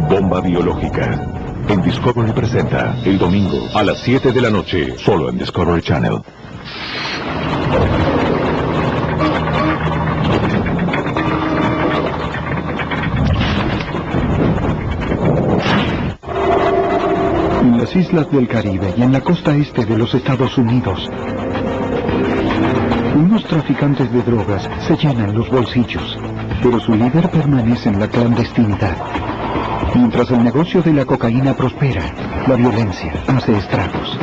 Bomba biológica. En Discovery presenta el domingo a las 7 de la noche, solo en Discovery Channel. En las islas del Caribe y en la costa este de los Estados Unidos, unos traficantes de drogas se llenan los bolsillos, pero su líder permanece en la clandestinidad. Mientras el negocio de la cocaína prospera, la violencia hace estragos.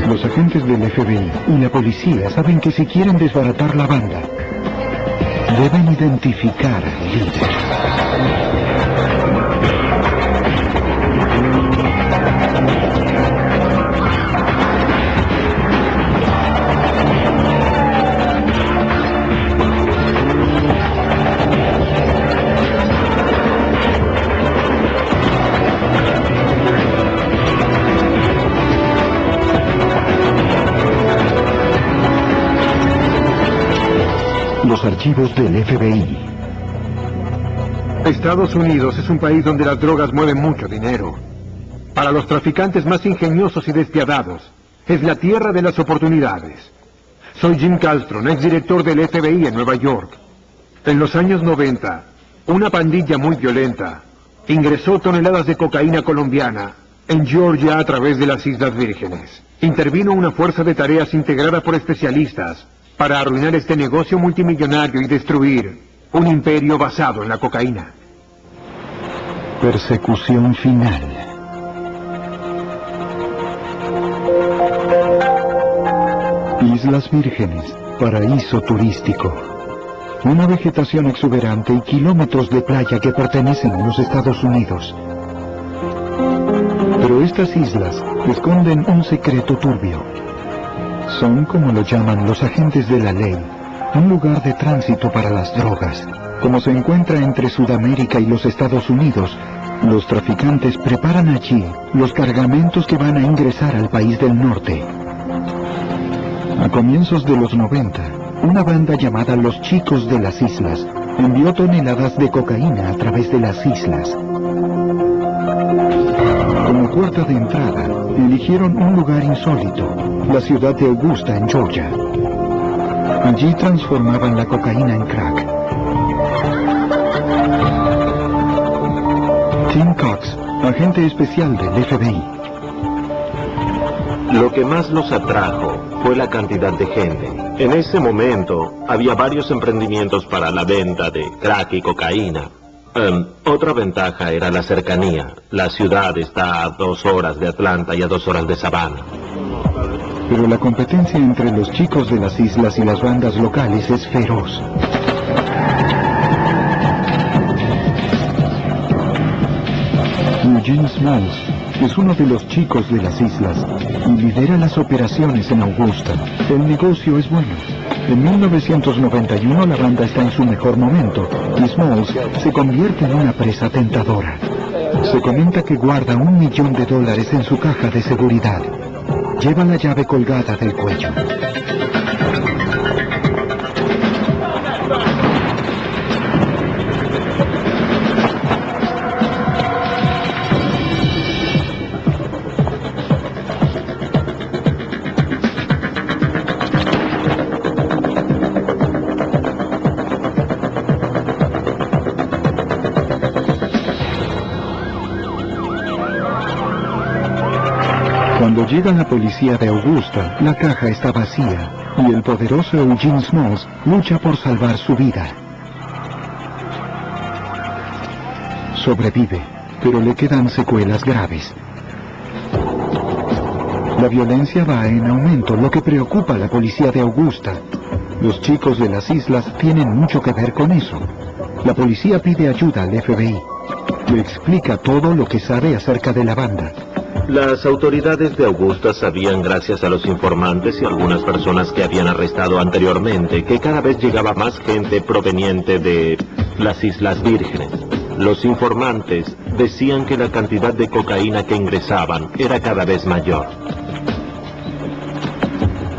Los agentes del FBI y la policía saben que si quieren desbaratar la banda, deben identificar al líder. Los archivos del FBI. Estados Unidos es un país donde las drogas mueven mucho dinero. Para los traficantes más ingeniosos y despiadados, es la tierra de las oportunidades. Soy Jim Calstron, exdirector del FBI en Nueva York. En los años 90, una pandilla muy violenta ingresó toneladas de cocaína colombiana en Georgia a través de las Islas Vírgenes. Intervino una fuerza de tareas integrada por especialistas para arruinar este negocio multimillonario y destruir un imperio basado en la cocaína. Persecución final. Islas Vírgenes, paraíso turístico. Una vegetación exuberante y kilómetros de playa que pertenecen a los Estados Unidos. Pero estas islas esconden un secreto turbio. Son, como lo llaman los agentes de la ley, un lugar de tránsito para las drogas. Como se encuentra entre Sudamérica y los Estados Unidos, los traficantes preparan allí los cargamentos que van a ingresar al país del norte. A comienzos de los 90, una banda llamada Los Chicos de las Islas envió toneladas de cocaína a través de las islas. Como puerta de entrada, eligieron un lugar insólito, la ciudad de Augusta, en Georgia. Allí transformaban la cocaína en crack. Tim Cox, agente especial del FBI. Lo que más los atrajo fue la cantidad de gente. En ese momento había varios emprendimientos para la venta de crack y cocaína. Otra ventaja era la cercanía. La ciudad está a 2 horas de Atlanta y a 2 horas de Savannah. Pero la competencia entre los chicos de las islas y las bandas locales es feroz. Eugene Smalls es uno de los chicos de las islas y lidera las operaciones en Augusta. El negocio es bueno. En 1991 la banda está en su mejor momento y Smalls se convierte en una presa tentadora. Se comenta que guarda $1 millón en su caja de seguridad. Lleva la llave colgada del cuello. Cuando llega la policía de Augusta, la caja está vacía y el poderoso Eugene Smalls lucha por salvar su vida. Sobrevive, pero le quedan secuelas graves. La violencia va en aumento, lo que preocupa a la policía de Augusta. Los chicos de las islas tienen mucho que ver con eso. La policía pide ayuda al FBI. Le explica todo lo que sabe acerca de la banda. Las autoridades de Augusta sabían, gracias a los informantes y algunas personas que habían arrestado anteriormente, que cada vez llegaba más gente proveniente de las Islas Vírgenes. Los informantes decían que la cantidad de cocaína que ingresaban era cada vez mayor.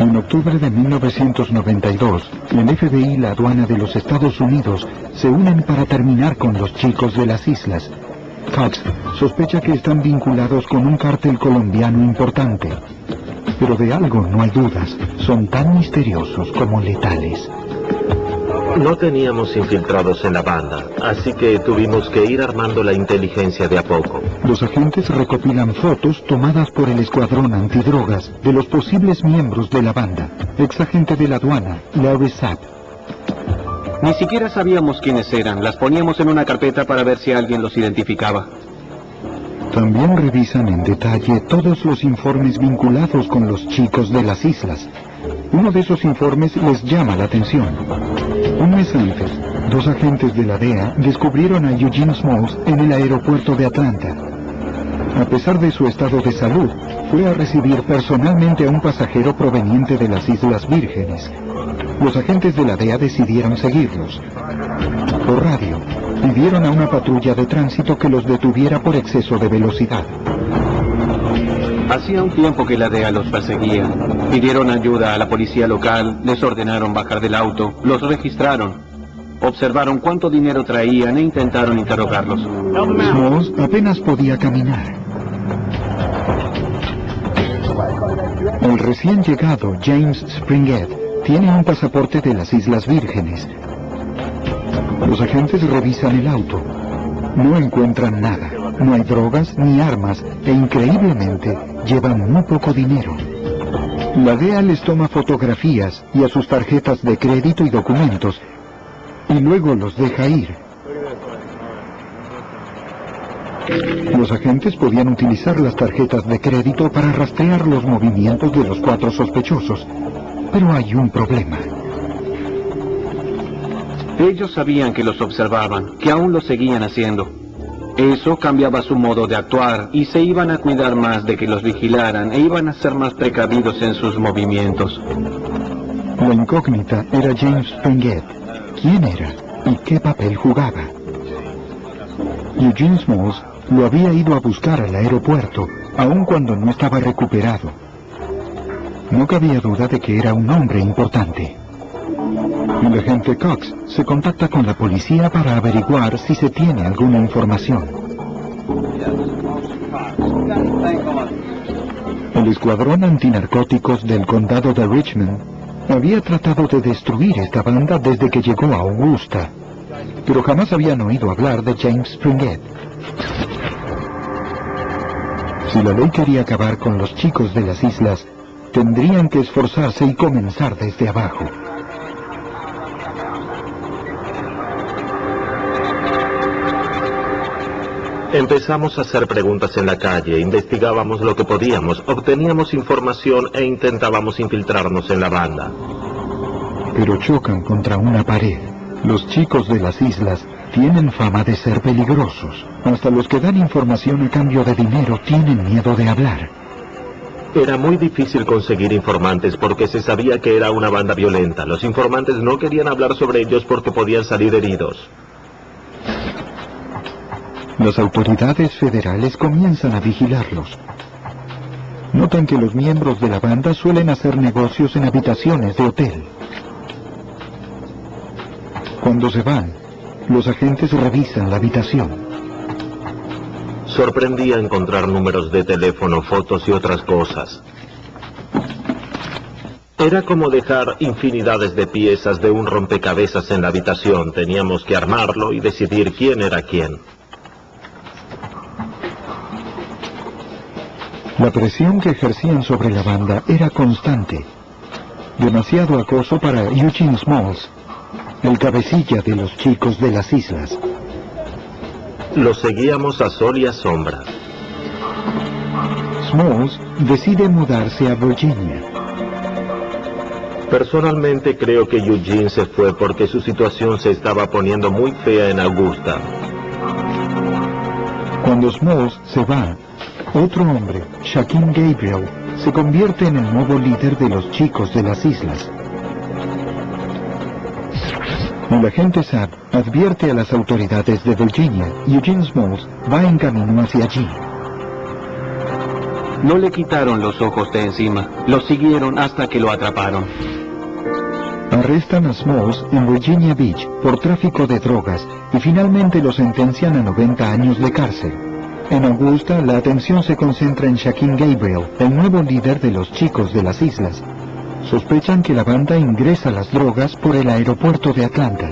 En octubre de 1992, el FBI y la aduana de los Estados Unidos se unen para terminar con los chicos de las islas. Cox sospecha que están vinculados con un cártel colombiano importante. Pero de algo no hay dudas, son tan misteriosos como letales. No teníamos infiltrados en la banda, así que tuvimos que ir armando la inteligencia de a poco. Los agentes recopilan fotos tomadas por el escuadrón antidrogas de los posibles miembros de la banda. Exagente de la aduana, Larry Sapp. Ni siquiera sabíamos quiénes eran. Las poníamos en una carpeta para ver si alguien los identificaba. También revisan en detalle todos los informes vinculados con los chicos de las islas. Uno de esos informes les llama la atención. Un mes antes, 2 agentes de la DEA descubrieron a Eugene Smalls en el aeropuerto de Atlanta. A pesar de su estado de salud, fue a recibir personalmente a un pasajero proveniente de las Islas Vírgenes. Los agentes de la DEA decidieron seguirlos. Por radio, pidieron a una patrulla de tránsito que los detuviera por exceso de velocidad. Hacía un tiempo que la DEA los perseguía. Pidieron ayuda a la policía local, les ordenaron bajar del auto, los registraron, observaron cuánto dinero traían e intentaron interrogarlos. Smalls apenas podía caminar. El recién llegado James Springett tiene un pasaporte de las Islas Vírgenes. Los agentes revisan el auto. No encuentran nada. No hay drogas ni armas e increíblemente llevan muy poco dinero. La DEA les toma fotografías y a sus tarjetas de crédito y documentos y luego los deja ir. Los agentes podían utilizar las tarjetas de crédito para rastrear los movimientos de los 4 sospechosos, pero hay un problema. Ellos sabían que los observaban, que aún lo seguían haciendo. Eso cambiaba su modo de actuar y se iban a cuidar más de que los vigilaran e iban a ser más precavidos en sus movimientos. La incógnita era James Springett. ¿Quién era y qué papel jugaba? Eugene Smalls lo había ido a buscar al aeropuerto, aun cuando no estaba recuperado. No cabía duda de que era un hombre importante. El agente Cox se contacta con la policía para averiguar si se tiene alguna información. El escuadrón antinarcóticos del condado de Richmond había tratado de destruir esta banda desde que llegó a Augusta, pero jamás habían oído hablar de James Springett. Si la ley quería acabar con los chicos de las islas, tendrían que esforzarse y comenzar desde abajo. Empezamos a hacer preguntas en la calle, investigábamos lo que podíamos, obteníamos información e intentábamos infiltrarnos en la banda. Pero chocan contra una pared. Los chicos de las islas tienen fama de ser peligrosos. Hasta los que dan información a cambio de dinero tienen miedo de hablar. Era muy difícil conseguir informantes porque se sabía que era una banda violenta. Los informantes no querían hablar sobre ellos porque podían salir heridos. Las autoridades federales comienzan a vigilarlos. Notan que los miembros de la banda suelen hacer negocios en habitaciones de hotel. Cuando se van, los agentes revisan la habitación. Sorprendía encontrar números de teléfono, fotos y otras cosas. Era como dejar infinidades de piezas de un rompecabezas en la habitación. Teníamos que armarlo y decidir quién era quién. La presión que ejercían sobre la banda era constante. Demasiado acoso para Eugene Smalls, el cabecilla de los chicos de las islas. Lo seguíamos a sol y a sombra. Smalls decide mudarse a Virginia. Personalmente creo que Eugene se fue porque su situación se estaba poniendo muy fea en Augusta. Cuando Smalls se va, otro hombre, Shaquem Gabriel, se convierte en el nuevo líder de los chicos de las islas. El agente Sapp advierte a las autoridades de Virginia y Eugene Smalls va en camino hacia allí. No le quitaron los ojos de encima, lo siguieron hasta que lo atraparon. Arrestan a Smalls en Virginia Beach por tráfico de drogas y finalmente lo sentencian a 90 años de cárcel. En Augusta, la atención se concentra en Shaquem Gabriel, el nuevo líder de los Chicos de las Islas. Sospechan que la banda ingresa las drogas por el aeropuerto de Atlanta.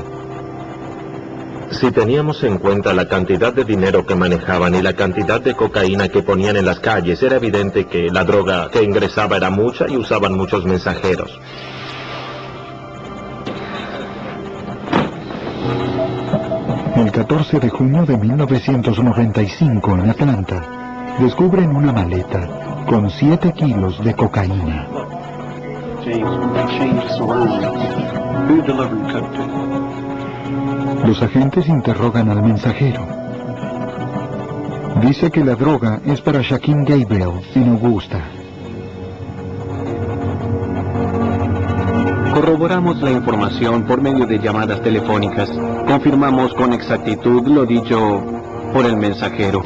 Si teníamos en cuenta la cantidad de dinero que manejaban y la cantidad de cocaína que ponían en las calles, era evidente que la droga que ingresaba era mucha y usaban muchos mensajeros. El 14 de junio de 1995 en Atlanta, descubren una maleta con 7 kilos de cocaína. Los agentes interrogan al mensajero. Dice que la droga es para Shaquem Gabriel en Augusta. Corroboramos la información por medio de llamadas telefónicas. Confirmamos con exactitud lo dicho por el mensajero.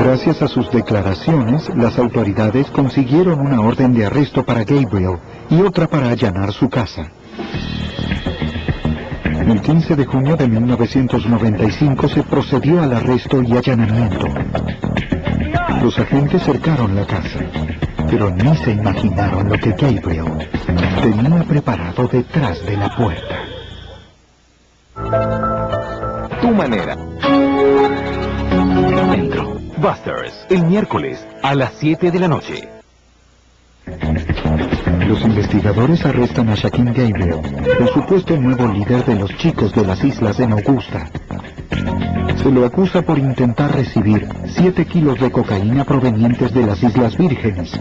Gracias a sus declaraciones, las autoridades consiguieron una orden de arresto para Gabriel y otra para allanar su casa. El 15 de junio de 1995 se procedió al arresto y allanamiento. Los agentes cercaron la casa, pero ni se imaginaron lo que Gabriel tenía preparado detrás de la puerta. Tu manera. Dentro. Busters, el miércoles, a las 7 de la noche. Los investigadores arrestan a Shaquem Gabriel, el supuesto nuevo líder de los Chicos de las Islas en Augusta. Se lo acusa por intentar recibir 7 kilos de cocaína provenientes de las Islas Vírgenes.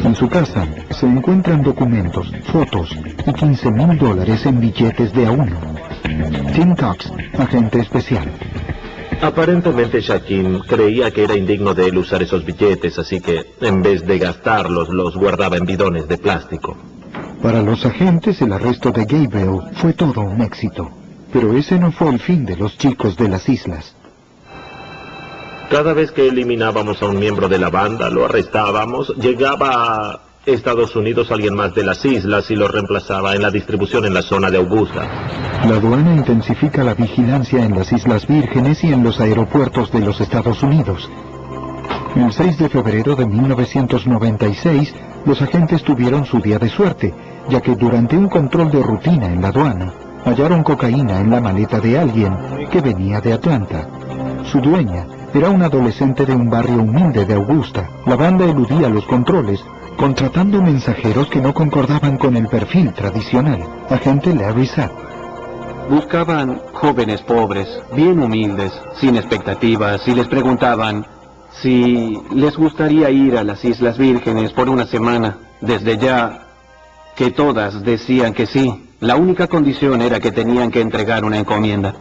En su casa se encuentran documentos, fotos y $15,000 en billetes de a uno. Tim Cox, agente especial. Aparentemente Shaquem creía que era indigno de él usar esos billetes, así que en vez de gastarlos, los guardaba en bidones de plástico. Para los agentes, el arresto de Gabriel fue todo un éxito. Pero ese no fue el fin de los Chicos de las Islas. Cada vez que eliminábamos a un miembro de la banda, lo arrestábamos, llegaba a Estados Unidos alguien más de las islas y lo reemplazaba en la distribución en la zona de Augusta. La aduana intensifica la vigilancia en las Islas Vírgenes y en los aeropuertos de los Estados Unidos. El 6 de febrero de 1996, los agentes tuvieron su día de suerte, ya que durante un control de rutina en la aduana, hallaron cocaína en la maleta de alguien que venía de Atlanta. Su dueña era una adolescente de un barrio humilde de Augusta. La banda eludía los controles, contratando mensajeros que no concordaban con el perfil tradicional. Agente Larry Sapp. Buscaban jóvenes pobres, bien humildes, sin expectativas, y les preguntaban si les gustaría ir a las Islas Vírgenes por una semana. Desde ya que todas decían que sí. La única condición era que tenían que entregar una encomienda.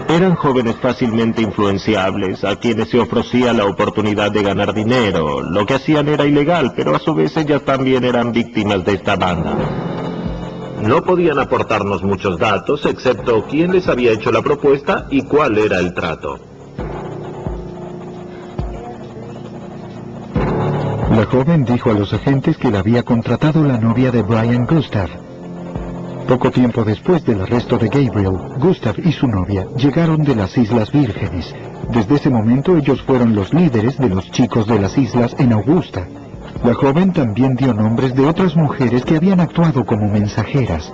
Eran jóvenes fácilmente influenciables, a quienes se ofrecía la oportunidad de ganar dinero. Lo que hacían era ilegal, pero a su vez ellas también eran víctimas de esta banda. No podían aportarnos muchos datos, excepto quién les había hecho la propuesta y cuál era el trato. La joven dijo a los agentes que la había contratado la novia de Brian Gustav. Poco tiempo después del arresto de Gabriel, Gustav y su novia llegaron de las Islas Vírgenes. Desde ese momento ellos fueron los líderes de los Chicos de las Islas en Augusta. La joven también dio nombres de otras mujeres que habían actuado como mensajeras.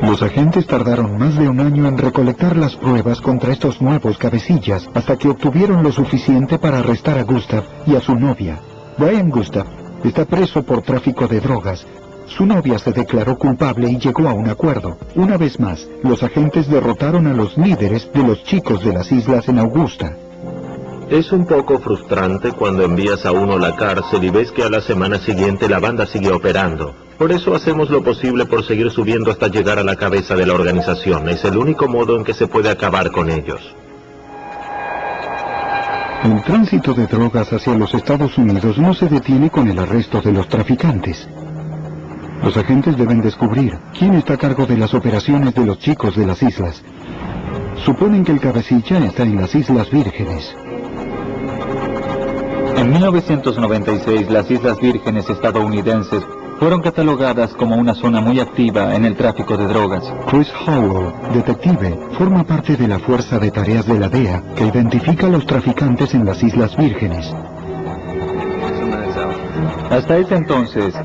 Los agentes tardaron más de un año en recolectar las pruebas contra estos nuevos cabecillas, hasta que obtuvieron lo suficiente para arrestar a Gustav y a su novia. Brian Gustav está preso por tráfico de drogas. Su novia se declaró culpable y llegó a un acuerdo. Una vez más, los agentes derrotaron a los líderes de los Chicos de las Islas en Augusta. Es un poco frustrante cuando envías a uno a la cárcel y ves que a la semana siguiente la banda sigue operando. Por eso hacemos lo posible por seguir subiendo hasta llegar a la cabeza de la organización. Es el único modo en que se puede acabar con ellos. El tránsito de drogas hacia los Estados Unidos no se detiene con el arresto de los traficantes. Los agentes deben descubrir quién está a cargo de las operaciones de los Chicos de las Islas. Suponen que el cabecilla está en las Islas Vírgenes. En 1996, las Islas Vírgenes estadounidenses fueron catalogadas como una zona muy activa en el tráfico de drogas. Chris Howell, detective, forma parte de la Fuerza de Tareas de la DEA que identifica a los traficantes en las Islas Vírgenes. Hasta ese entonces,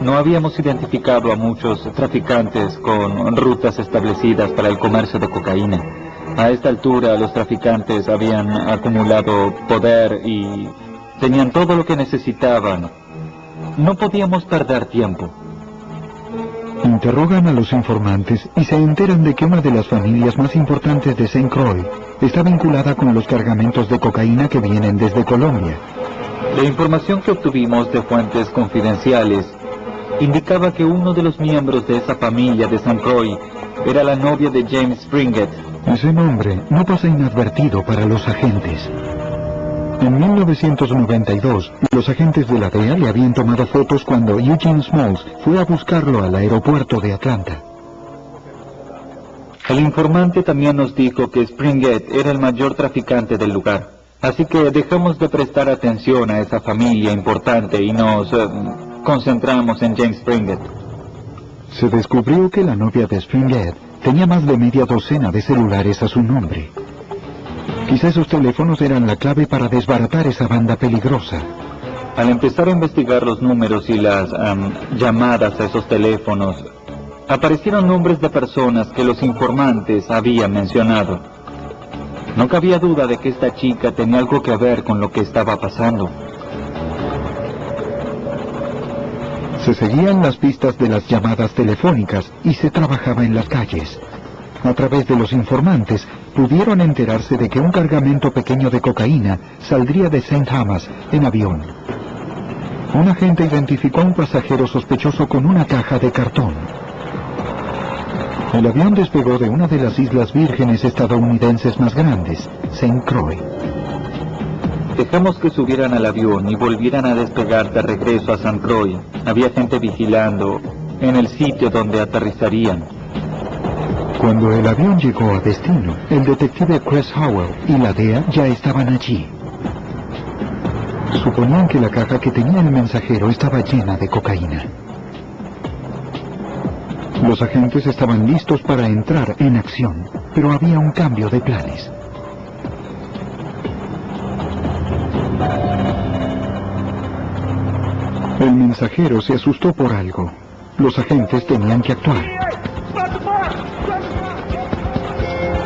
no habíamos identificado a muchos traficantes con rutas establecidas para el comercio de cocaína. A esta altura, los traficantes habían acumulado poder y tenían todo lo que necesitaban. No podíamos perder tiempo. Interrogan a los informantes y se enteran de que una de las familias más importantes de St. Croix está vinculada con los cargamentos de cocaína que vienen desde Colombia. La información que obtuvimos de fuentes confidenciales indicaba que uno de los miembros de esa familia de St. Croix era la novia de James Springett. Ese nombre no pasa inadvertido para los agentes. En 1992, los agentes de la DEA le habían tomado fotos cuando Eugene Smalls fue a buscarlo al aeropuerto de Atlanta. El informante también nos dijo que Springett era el mayor traficante del lugar. Así que dejamos de prestar atención a esa familia importante y nos concentramos en James Springett. Se descubrió que la novia de Springett tenía más de media docena de celulares a su nombre. Quizá esos teléfonos eran la clave para desbaratar esa banda peligrosa. Al empezar a investigar los números y las llamadas a esos teléfonos, aparecieron nombres de personas que los informantes habían mencionado. No cabía duda de que esta chica tenía algo que ver con lo que estaba pasando. Se seguían las pistas de las llamadas telefónicas y se trabajaba en las calles. A través de los informantes, pudieron enterarse de que un cargamento pequeño de cocaína saldría de St. Thomas en avión. Un agente identificó a un pasajero sospechoso con una caja de cartón. El avión despegó de una de las Islas Vírgenes estadounidenses más grandes, St. Croix. Dejamos que subieran al avión y volvieran a despegar de regreso a St. Croix. Había gente vigilando en el sitio donde aterrizarían. Cuando el avión llegó a destino, el detective Chris Howell y la DEA ya estaban allí. Suponían que la caja que tenía el mensajero estaba llena de cocaína. Los agentes estaban listos para entrar en acción, pero había un cambio de planes. El mensajero se asustó por algo. Los agentes tenían que actuar.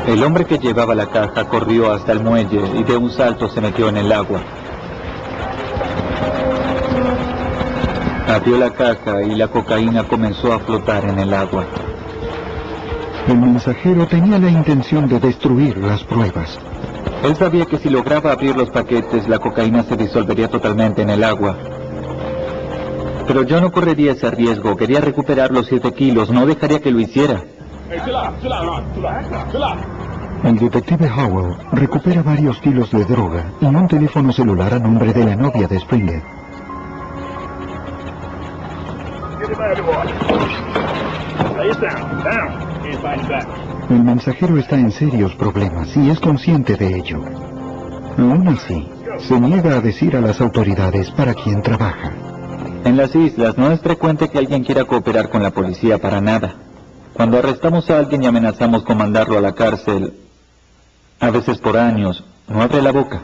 El hombre que llevaba la caja corrió hasta el muelle y de un salto se metió en el agua. Abrió la caja y la cocaína comenzó a flotar en el agua. El mensajero tenía la intención de destruir las pruebas. Él sabía que si lograba abrir los paquetes, la cocaína se disolvería totalmente en el agua. Pero yo no correría ese riesgo. Quería recuperar los 7 kilos. No dejaría que lo hiciera. El detective Howell recupera varios kilos de droga y un teléfono celular a nombre de la novia de Springett. El mensajero está en serios problemas y es consciente de ello. Aún así, se niega a decir a las autoridades para quién trabaja. En las islas no es frecuente que alguien quiera cooperar con la policía para nada. Cuando arrestamos a alguien y amenazamos con mandarlo a la cárcel, a veces por años, no abre la boca.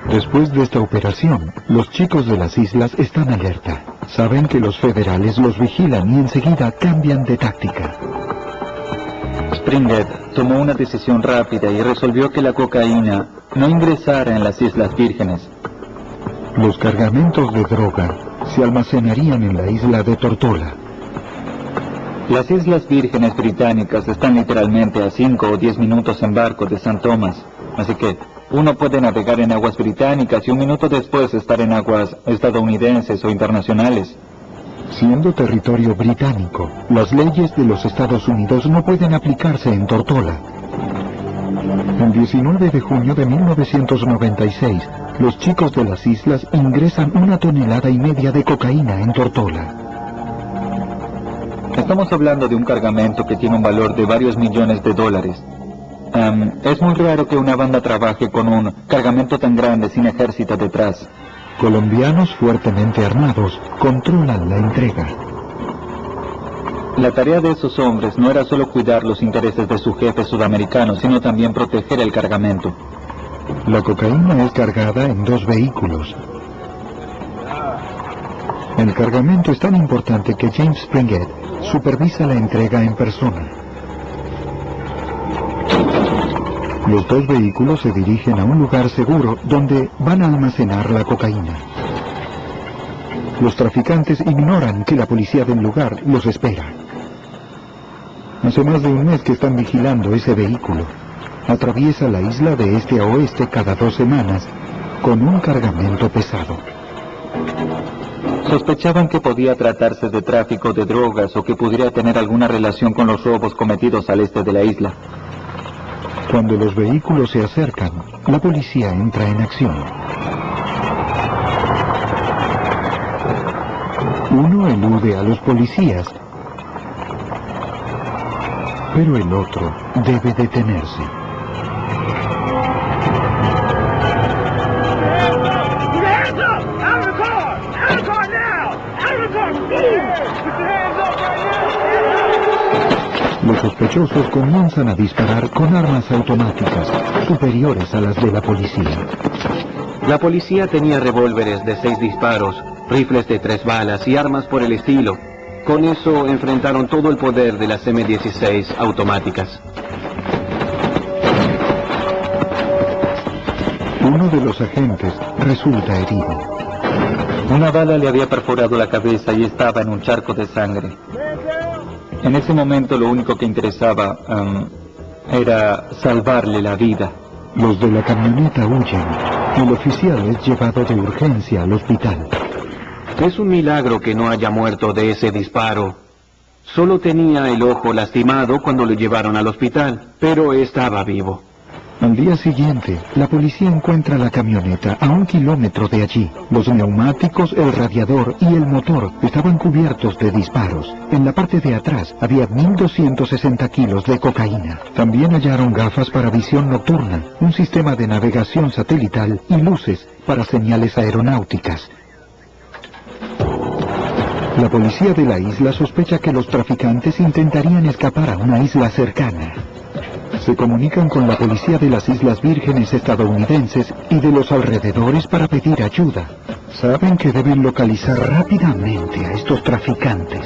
Después de esta operación, los chicos de las islas están alerta. Saben que los federales los vigilan y enseguida cambian de táctica. Springett tomó una decisión rápida y resolvió que la cocaína no ingresara en las Islas Vírgenes. Los cargamentos de droga se almacenarían en la isla de Tortola. Las Islas Vírgenes Británicas están literalmente a 5 o 10 minutos en barco de St. Thomas, así que uno puede navegar en aguas británicas y un minuto después estar en aguas estadounidenses o internacionales. Siendo territorio británico, las leyes de los Estados Unidos no pueden aplicarse en Tortola. El 19 de junio de 1996, los chicos de las islas ingresan 1,5 toneladas de cocaína en Tortola. Estamos hablando de un cargamento que tiene un valor de varios millones de dólares. Es muy raro que una banda trabaje con un cargamento tan grande sin ejército detrás. Colombianos fuertemente armados controlan la entrega. La tarea de esos hombres no era solo cuidar los intereses de su jefe sudamericano, sino también proteger el cargamento. La cocaína es cargada en 2 vehículos. El cargamento es tan importante que James Springett supervisa la entrega en persona. Los 2 vehículos se dirigen a un lugar seguro donde van a almacenar la cocaína. Los traficantes ignoran que la policía del lugar los espera. Hace más de un mes que están vigilando ese vehículo. Atraviesa la isla de este a oeste cada 2 semanas con un cargamento pesado. Sospechaban que podía tratarse de tráfico de drogas o que pudiera tener alguna relación con los robos cometidos al este de la isla. Cuando los vehículos se acercan, la policía entra en acción. Uno elude a los policías, pero el otro debe detenerse. Los sospechosos comienzan a disparar con armas automáticas, superiores a las de la policía. La policía tenía revólveres de 6 disparos, rifles de 3 balas y armas por el estilo. Con eso enfrentaron todo el poder de las M16 automáticas. Uno de los agentes resulta herido. Una bala le había perforado la cabeza y estaba en un charco de sangre. En ese momento lo único que interesaba era salvarle la vida. Los de la camioneta huyen. El oficial es llevado de urgencia al hospital. Es un milagro que no haya muerto de ese disparo. Solo tenía el ojo lastimado cuando lo llevaron al hospital, pero estaba vivo. Al día siguiente, la policía encuentra la camioneta a 1 kilómetro de allí. Los neumáticos, el radiador y el motor estaban cubiertos de disparos. En la parte de atrás había 1.260 kilos de cocaína. También hallaron gafas para visión nocturna, un sistema de navegación satelital y luces para señales aeronáuticas. La policía de la isla sospecha que los traficantes intentarían escapar a una isla cercana. Se comunican con la policía de las Islas Vírgenes estadounidenses y de los alrededores para pedir ayuda. Saben que deben localizar rápidamente a estos traficantes.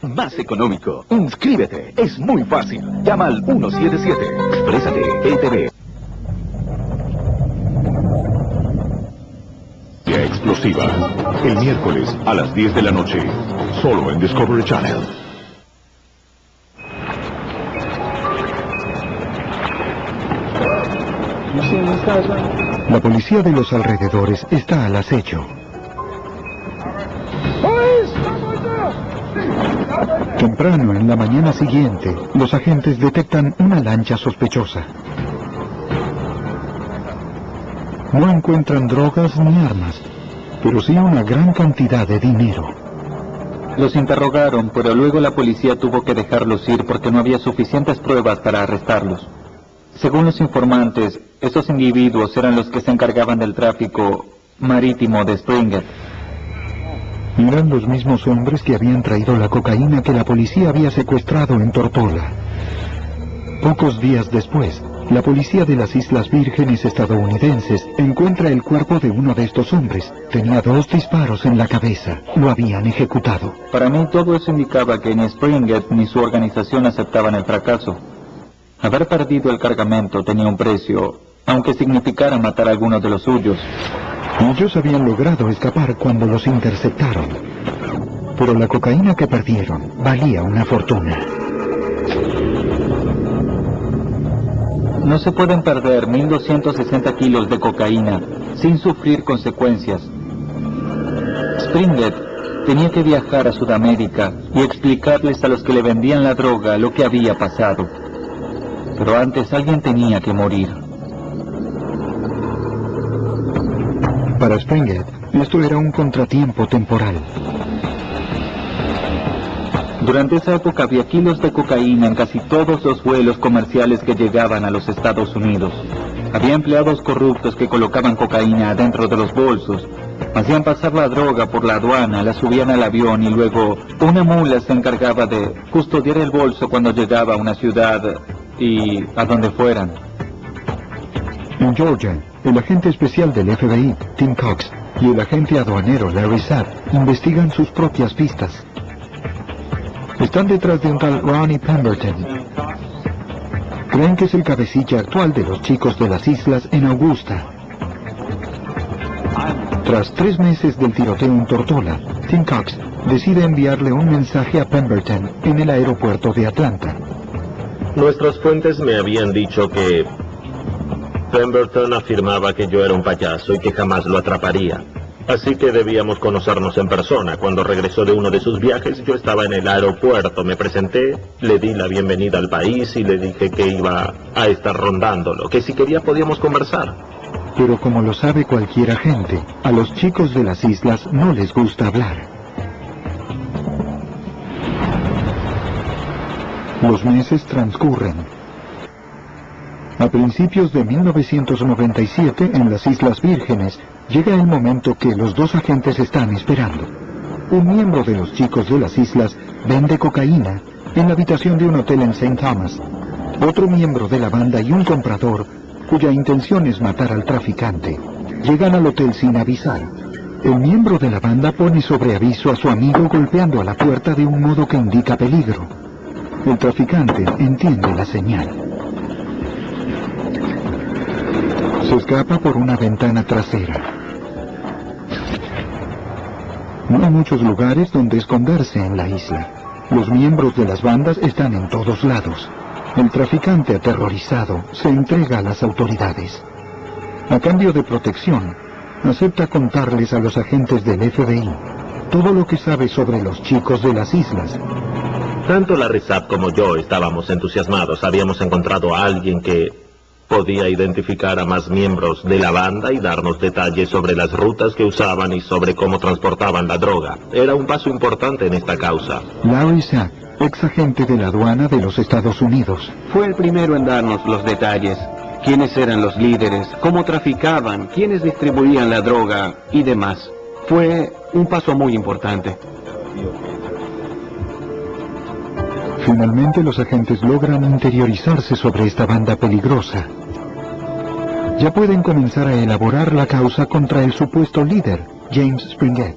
Más económico. Inscríbete. Es muy fácil. Llama al 177. Exprésate. ETV. Explosiva. El miércoles a las 10 de la noche. Solo en Discovery Channel. La policía de los alrededores está al acecho. Temprano en la mañana siguiente, los agentes detectan una lancha sospechosa. No encuentran drogas ni armas, pero sí una gran cantidad de dinero. Los interrogaron, pero luego la policía tuvo que dejarlos ir porque no había suficientes pruebas para arrestarlos. Según los informantes, esos individuos eran los que se encargaban del tráfico marítimo de Springett. Eran los mismos hombres que habían traído la cocaína que la policía había secuestrado en Tortola. Pocos días después, la policía de las Islas Vírgenes estadounidenses encuentra el cuerpo de uno de estos hombres. Tenía 2 disparos en la cabeza. Lo habían ejecutado. Para mí todo eso indicaba que ni Springett ni su organización aceptaban el fracaso. Haber perdido el cargamento tenía un precio, aunque significara matar a algunos de los suyos. Ellos habían logrado escapar cuando los interceptaron. Pero la cocaína que perdieron valía una fortuna. No se pueden perder 1.260 kilos de cocaína sin sufrir consecuencias. Springett tenía que viajar a Sudamérica y explicarles a los que le vendían la droga lo que había pasado. Pero antes alguien tenía que morir. Para Springett, esto era un contratiempo temporal. Durante esa época había kilos de cocaína en casi todos los vuelos comerciales que llegaban a los Estados Unidos. Había empleados corruptos que colocaban cocaína dentro de los bolsos, hacían pasar la droga por la aduana, la subían al avión y luego una mula se encargaba de custodiar el bolso cuando llegaba a una ciudad y a donde fueran. En Georgia, el agente especial del FBI, Tim Cox, y el agente aduanero Larry Sapp investigan sus propias pistas. Están detrás de un tal Ronnie Pemberton. Creen que es el cabecilla actual de los chicos de las islas en Augusta. Tras 3 meses del tiroteo en Tortola, Tim Cox decide enviarle un mensaje a Pemberton en el aeropuerto de Atlanta. Nuestras fuentes me habían dicho que Pemberton afirmaba que yo era un payaso y que jamás lo atraparía. Así que debíamos conocernos en persona. Cuando regresó de uno de sus viajes, yo estaba en el aeropuerto, me presenté, le di la bienvenida al país y le dije que iba a estar rondándolo, que si quería podíamos conversar. Pero como lo sabe cualquier agente, a los chicos de las islas no les gusta hablar. Los meses transcurren. A principios de 1997, en las Islas Vírgenes, llega el momento que los 2 agentes están esperando. Un miembro de los chicos de las islas vende cocaína en la habitación de un hotel en St. Thomas. Otro miembro de la banda y un comprador, cuya intención es matar al traficante, llegan al hotel sin avisar. El miembro de la banda pone sobre aviso a su amigo golpeando a la puerta de un modo que indica peligro. El traficante entiende la señal. Se escapa por una ventana trasera. No hay muchos lugares donde esconderse en la isla. Los miembros de las bandas están en todos lados. El traficante aterrorizado se entrega a las autoridades. A cambio de protección, acepta contarles a los agentes del FBI todo lo que sabe sobre los chicos de las islas. Tanto Larry Sapp como yo estábamos entusiasmados. Habíamos encontrado a alguien que podía identificar a más miembros de la banda y darnos detalles sobre las rutas que usaban y sobre cómo transportaban la droga. Era un paso importante en esta causa. Larry Sapp, ex agente de la aduana de los Estados Unidos. Fue el primero en darnos los detalles. Quiénes eran los líderes, cómo traficaban, quiénes distribuían la droga y demás. Fue un paso muy importante. Finalmente los agentes logran interiorizarse sobre esta banda peligrosa. Ya pueden comenzar a elaborar la causa contra el supuesto líder, James Springett.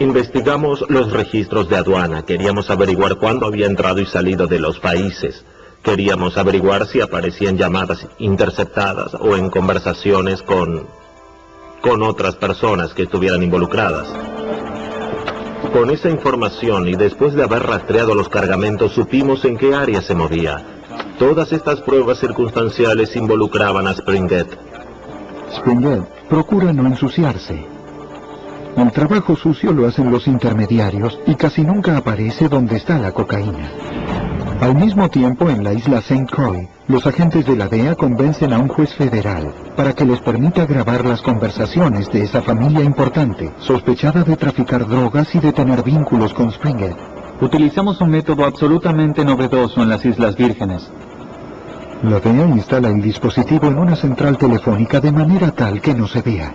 Investigamos los registros de aduana. Queríamos averiguar cuándo había entrado y salido de los países. Queríamos averiguar si aparecían llamadas interceptadas o en conversaciones con otras personas que estuvieran involucradas. Con esa información y después de haber rastreado los cargamentos, supimos en qué área se movía. Todas estas pruebas circunstanciales involucraban a Springett. Springett procura no ensuciarse. El trabajo sucio lo hacen los intermediarios y casi nunca aparece donde está la cocaína. Al mismo tiempo, en la isla St. Croix, los agentes de la DEA convencen a un juez federal para que les permita grabar las conversaciones de esa familia importante, sospechada de traficar drogas y de tener vínculos con Springett. Utilizamos un método absolutamente novedoso en las Islas Vírgenes. La DEA instala el dispositivo en una central telefónica de manera tal que no se vea.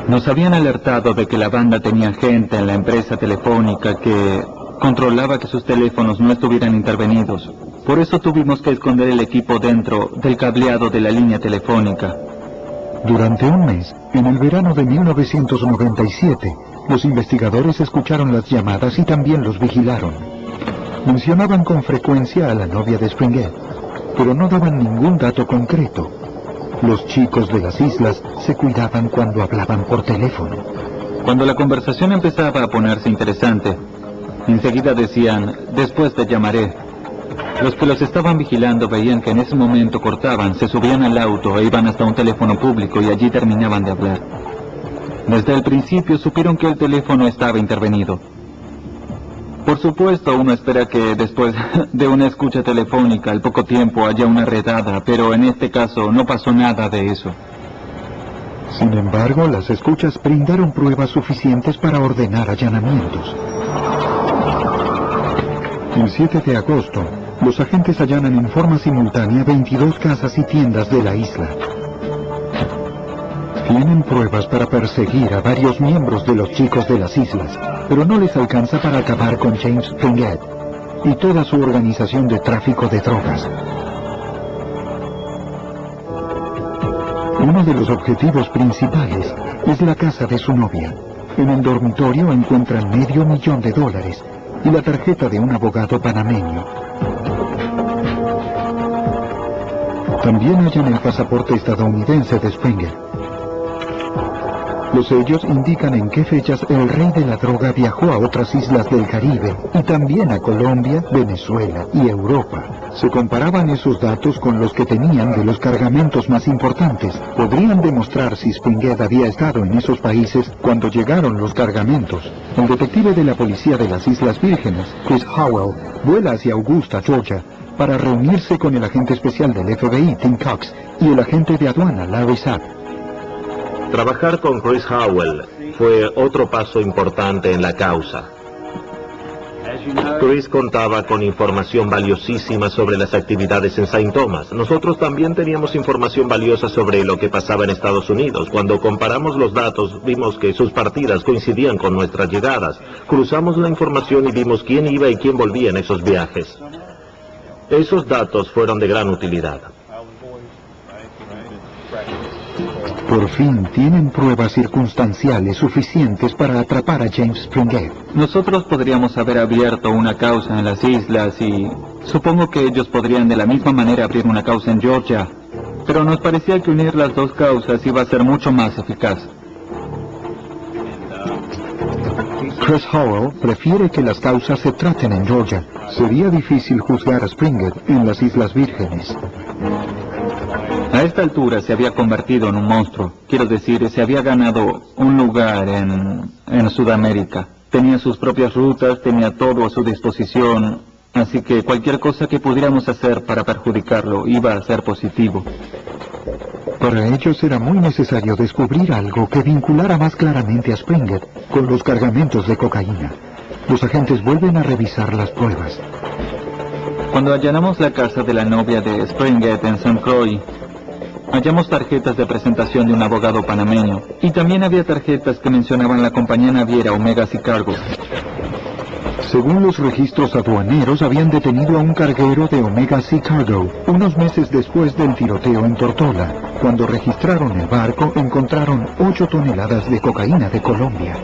Nos habían alertado de que la banda tenía gente en la empresa telefónica que controlaba que sus teléfonos no estuvieran intervenidos. Por eso tuvimos que esconder el equipo dentro del cableado de la línea telefónica. Durante un mes, en el verano de 1997, los investigadores escucharon las llamadas y también los vigilaron. Mencionaban con frecuencia a la novia de Springett, pero no daban ningún dato concreto. Los chicos de las islas se cuidaban cuando hablaban por teléfono. Cuando la conversación empezaba a ponerse interesante, enseguida decían, después te llamaré. Los que los estaban vigilando veían que en ese momento cortaban, se subían al auto e iban hasta un teléfono público y allí terminaban de hablar. Desde el principio supieron que el teléfono estaba intervenido. Por supuesto, uno espera que después de una escucha telefónica al poco tiempo haya una redada, pero en este caso no pasó nada de eso. Sin embargo, las escuchas brindaron pruebas suficientes para ordenar allanamientos. El 7 de agosto, los agentes allanan en forma simultánea 22 casas y tiendas de la isla. Tienen pruebas para perseguir a varios miembros de los chicos de las islas, pero no les alcanza para acabar con James Springett y toda su organización de tráfico de drogas. Uno de los objetivos principales es la casa de su novia. En el dormitorio encuentran $500,000 y la tarjeta de un abogado panameño. También hallan el pasaporte estadounidense de Springer. Los sellos indican en qué fechas el rey de la droga viajó a otras islas del Caribe y también a Colombia, Venezuela y Europa. Se comparaban esos datos con los que tenían de los cargamentos más importantes. Podrían demostrar si Springett había estado en esos países cuando llegaron los cargamentos. El detective de la policía de las Islas Vírgenes, Chris Howell, vuela hacia Augusta, Georgia, para reunirse con el agente especial del FBI, Tim Cox, y el agente de aduana, Larry Sapp. Trabajar con Chris Howell fue otro paso importante en la causa. Chris contaba con información valiosísima sobre las actividades en St. Thomas. Nosotros también teníamos información valiosa sobre lo que pasaba en Estados Unidos. Cuando comparamos los datos, vimos que sus partidas coincidían con nuestras llegadas. Cruzamos la información y vimos quién iba y quién volvía en esos viajes. Esos datos fueron de gran utilidad. Por fin tienen pruebas circunstanciales suficientes para atrapar a James Springett. Nosotros podríamos haber abierto una causa en las islas y supongo que ellos podrían de la misma manera abrir una causa en Georgia, pero nos parecía que unir las dos causas iba a ser mucho más eficaz. Chris Howell prefiere que las causas se traten en Georgia. Sería difícil juzgar a Springett en las Islas Vírgenes. A esta altura se había convertido en un monstruo. Quiero decir, se había ganado un lugar en Sudamérica. Tenía sus propias rutas, tenía todo a su disposición. Así que cualquier cosa que pudiéramos hacer para perjudicarlo iba a ser positivo. Para ellos era muy necesario descubrir algo que vinculara más claramente a Springett con los cargamentos de cocaína. Los agentes vuelven a revisar las pruebas. Cuando allanamos la casa de la novia de Springett en St. Croix, hallamos tarjetas de presentación de un abogado panameño, y también había tarjetas que mencionaban la compañía naviera Omega Sea Cargo. Según los registros aduaneros, habían detenido a un carguero de Omega Sea Cargo unos meses después del tiroteo en Tortola. Cuando registraron el barco, encontraron 8 toneladas de cocaína de Colombia.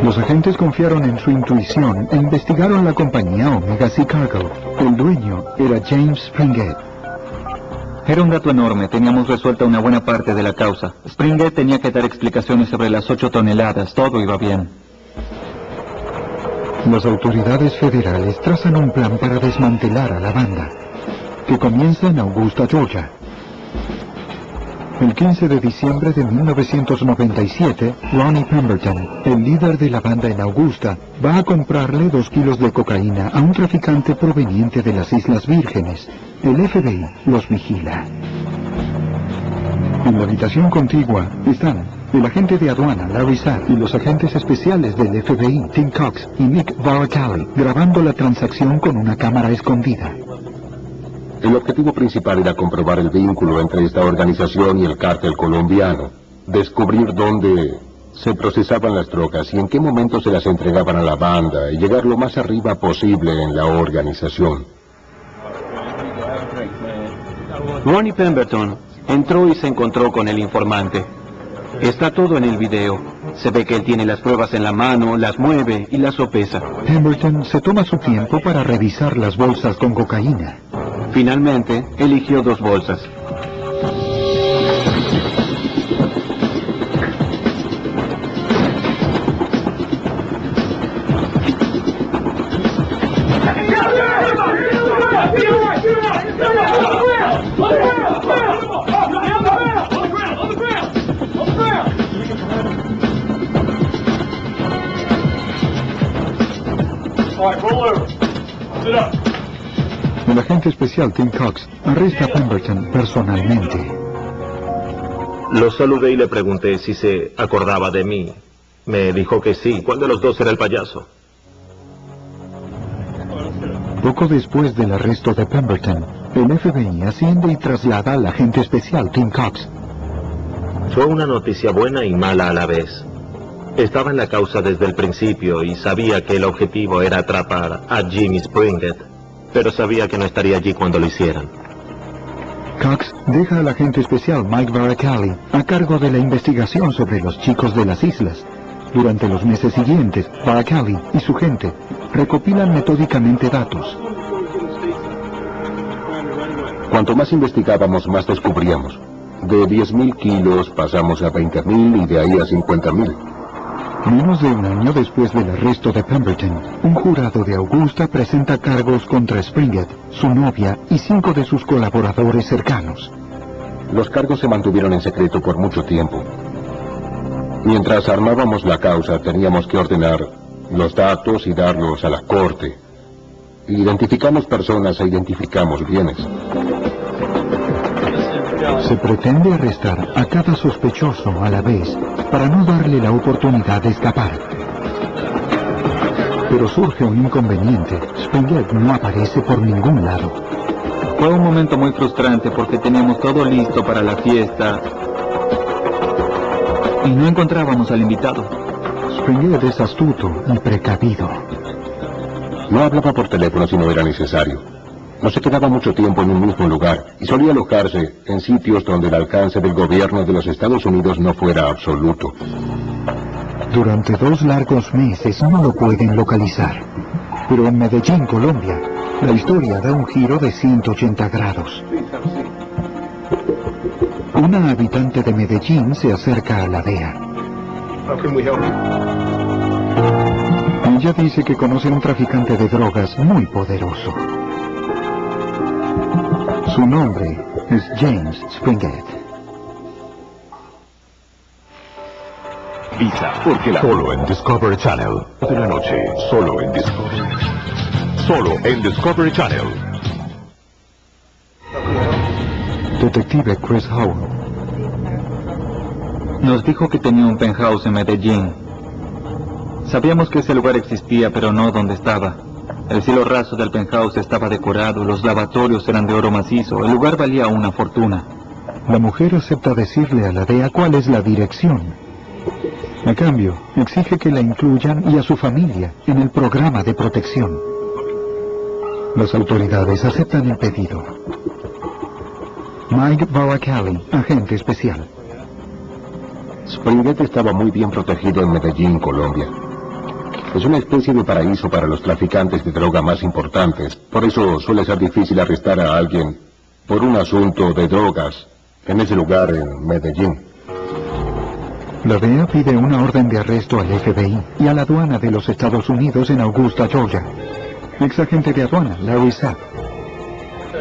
Los agentes confiaron en su intuición e investigaron la compañía Omega Sea Cargo. El dueño era James Springett. Era un dato enorme, teníamos resuelta una buena parte de la causa. Springett tenía que dar explicaciones sobre las 8 toneladas, todo iba bien. Las autoridades federales trazan un plan para desmantelar a la banda, que comienza en Augusta, Georgia. El 15 de diciembre de 1997, Ronnie Pemberton, el líder de la banda en Augusta, va a comprarle 2 kilos de cocaína a un traficante proveniente de las Islas Vírgenes. El FBI los vigila. En la habitación contigua están el agente de aduana, Larry Sapp, y los agentes especiales del FBI, Tim Cox y Nick Varacalli, grabando la transacción con una cámara escondida. El objetivo principal era comprobar el vínculo entre esta organización y el cártel colombiano, descubrir dónde se procesaban las drogas y en qué momento se las entregaban a la banda y llegar lo más arriba posible en la organización. Ronnie Pemberton entró y se encontró con el informante. Está todo en el video. Se ve que él tiene las pruebas en la mano, las mueve y las sopesa. Pemberton se toma su tiempo para revisar las bolsas con cocaína. Finalmente, eligió 2 bolsas. El agente especial Tim Cox arresta a Pemberton personalmente. Lo saludé y le pregunté si se acordaba de mí. Me dijo que sí. ¿Cuál de los dos era el payaso? Poco después del arresto de Pemberton, el FBI asciende y traslada al agente especial Tim Cox. Fue una noticia buena y mala a la vez. Estaba en la causa desde el principio y sabía que el objetivo era atrapar a Jimmy Springett, pero sabía que no estaría allí cuando lo hicieran. Cox deja al agente especial Mike Varacalli a cargo de la investigación sobre los chicos de las islas. Durante los meses siguientes, Varacalli y su gente recopilan metódicamente datos. Cuanto más investigábamos, más descubríamos. De 10.000 kilos pasamos a 20.000 y de ahí a 50.000. Menos de un año después del arresto de Pemberton, un jurado de Augusta presenta cargos contra Springett, su novia y 5 de sus colaboradores cercanos. Los cargos se mantuvieron en secreto por mucho tiempo. Mientras armábamos la causa, teníamos que ordenar los datos y darlos a la corte. Identificamos personas e identificamos bienes. Se pretende arrestar a cada sospechoso a la vez para no darle la oportunidad de escapar. Pero surge un inconveniente. Springett no aparece por ningún lado. Fue un momento muy frustrante porque teníamos todo listo para la fiesta y no encontrábamos al invitado. Springett es astuto y precavido. No hablaba por teléfono si no era necesario. No se quedaba mucho tiempo en un mismo lugar y solía alojarse en sitios donde el alcance del gobierno de los Estados Unidos no fuera absoluto. Durante 2 largos meses no lo pueden localizar. Pero en Medellín, Colombia, la historia da un giro de 180 grados. Una habitante de Medellín se acerca a la DEA. Ella dice que conoce a un traficante de drogas muy poderoso. Su nombre es James Springett. Visa, porque solo en Discovery Channel. De la noche, solo en Discovery. Solo en Discovery Channel. Detective Chris Howell. Nos dijo que tenía un penthouse en Medellín. Sabíamos que ese lugar existía, pero no dónde estaba. El cielo raso del penthouse estaba decorado, los lavatorios eran de oro macizo, el lugar valía una fortuna. La mujer acepta decirle a la DEA cuál es la dirección. A cambio, exige que la incluyan y a su familia en el programa de protección. Las autoridades aceptan el pedido. Mike Varacalli, agente especial. Springett estaba muy bien protegido en Medellín, Colombia. Es una especie de paraíso para los traficantes de droga más importantes. Por eso suele ser difícil arrestar a alguien por un asunto de drogas en ese lugar en Medellín. La DEA pide una orden de arresto al FBI y a la aduana de los Estados Unidos en Augusta, Georgia. Exagente de aduana, Larry Sapp.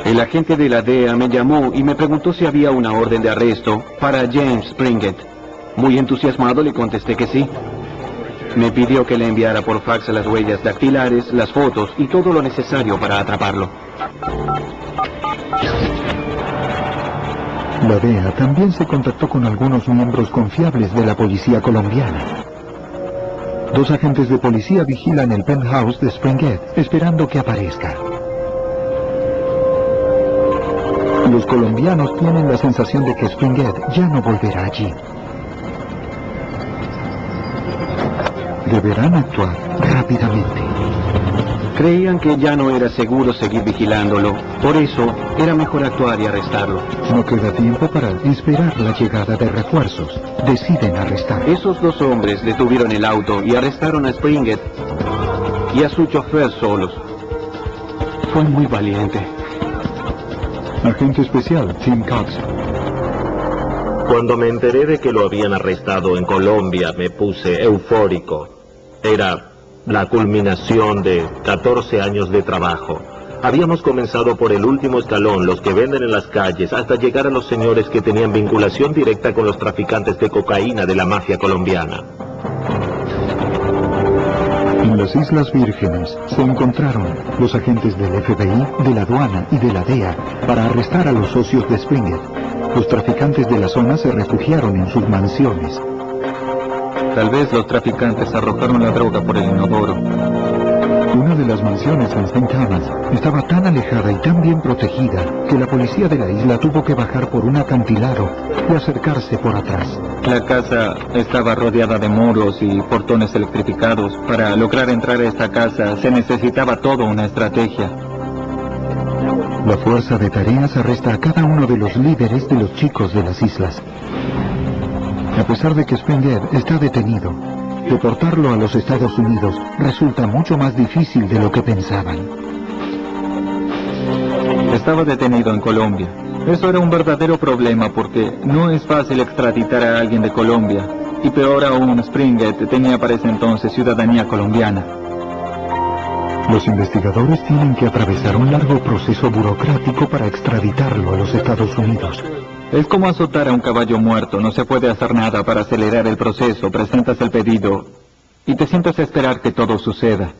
El agente de la DEA me llamó y me preguntó si había una orden de arresto para James Springett. Muy entusiasmado le contesté que sí. Me pidió que le enviara por fax las huellas dactilares, las fotos y todo lo necesario para atraparlo. La DEA también se contactó con algunos miembros confiables de la policía colombiana. 2 agentes de policía vigilan el penthouse de Springett, esperando que aparezca. Los colombianos tienen la sensación de que Springett ya no volverá allí. Deberán actuar rápidamente. Creían que ya no era seguro seguir vigilándolo. Por eso, era mejor actuar y arrestarlo. No queda tiempo para esperar la llegada de refuerzos. Deciden arrestar. Esos 2 hombres detuvieron el auto y arrestaron a Springett y a su chofer solos. Fue muy valiente. Agente especial Tim Cox. Cuando me enteré de que lo habían arrestado en Colombia, me puse eufórico. Era la culminación de 14 años de trabajo. Habíamos comenzado por el último escalón, los que venden en las calles, hasta llegar a los señores que tenían vinculación directa con los traficantes de cocaína de la mafia colombiana. En las Islas Vírgenes se encontraron los agentes del FBI, de la aduana y de la DEA para arrestar a los socios de Springett. los traficantes de la zona se refugiaron en sus mansiones. Tal vez los traficantes arrojaron la droga por el inodoro. Una de las mansiones en St. Thomas estaba tan alejada y tan bien protegida que la policía de la isla tuvo que bajar por un acantilado y acercarse por atrás. La casa estaba rodeada de muros y portones electrificados. Para lograr entrar a esta casa se necesitaba toda una estrategia. La fuerza de tareas arresta a cada uno de los líderes de los chicos de las islas. A pesar de que Springett está detenido, deportarlo a los Estados Unidos resulta mucho más difícil de lo que pensaban. Estaba detenido en Colombia. Eso era un verdadero problema porque no es fácil extraditar a alguien de Colombia. Y peor aún, Springett tenía para ese entonces ciudadanía colombiana. Los investigadores tienen que atravesar un largo proceso burocrático para extraditarlo a los Estados Unidos. Es como azotar a un caballo muerto, no se puede hacer nada para acelerar el proceso, presentas el pedido y te sientas a esperar que todo suceda.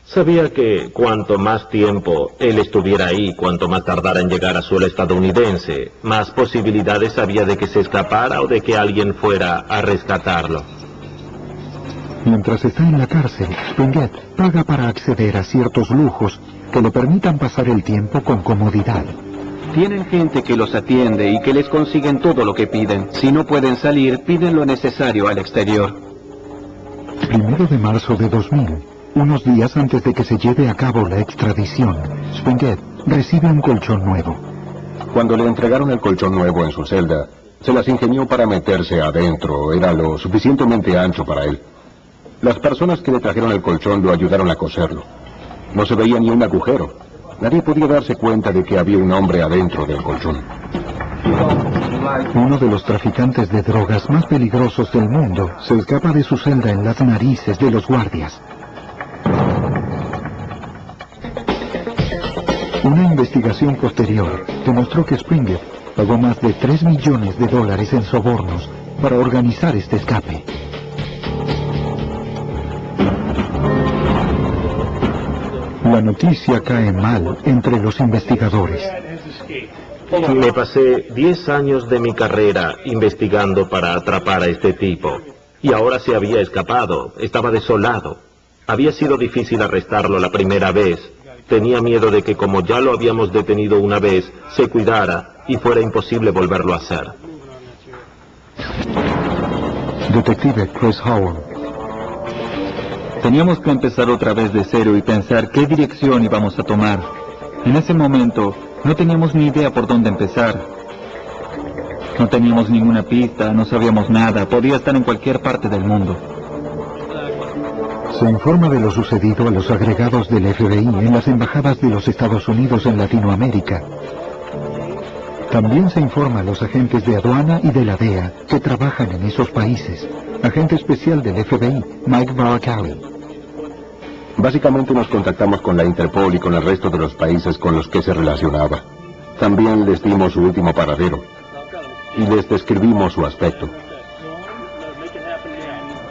Sabía que cuanto más tiempo él estuviera ahí, cuanto más tardara en llegar a suelo estadounidense, más posibilidades había de que se escapara o de que alguien fuera a rescatarlo. Mientras está en la cárcel, Springett paga para acceder a ciertos lujos que le permitan pasar el tiempo con comodidad. Tienen gente que los atiende y que les consiguen todo lo que piden. Si no pueden salir, piden lo necesario al exterior. 1 de marzo de 2000, unos días antes de que se lleve a cabo la extradición, Springett recibe un colchón nuevo. Cuando le entregaron el colchón nuevo en su celda, se las ingenió para meterse adentro. Era lo suficientemente ancho para él. Las personas que le trajeron el colchón lo ayudaron a coserlo. No se veía ni un agujero. Nadie podía darse cuenta de que había un hombre adentro del colchón. Uno de los traficantes de drogas más peligrosos del mundo se escapa de su celda en las narices de los guardias. Una investigación posterior demostró que Springett pagó más de $3 millones en sobornos para organizar este escape. La noticia cae mal entre los investigadores. Me pasé 10 años de mi carrera investigando para atrapar a este tipo. Y ahora se había escapado. Estaba desolado. Había sido difícil arrestarlo la primera vez. Tenía miedo de que como ya lo habíamos detenido una vez, se cuidara y fuera imposible volverlo a hacer. Detective Chris Howell. Teníamos que empezar otra vez de cero y pensar qué dirección íbamos a tomar. En ese momento no teníamos ni idea por dónde empezar. No teníamos ninguna pista, no sabíamos nada, podía estar en cualquier parte del mundo. Se informa de lo sucedido a los agregados del FBI en las embajadas de los Estados Unidos en Latinoamérica. También se informa a los agentes de aduana y de la DEA que trabajan en esos países. Agente especial del FBI, Mike Varacalli. Básicamente nos contactamos con la Interpol y con el resto de los países con los que se relacionaba. También les dimos su último paradero y les describimos su aspecto.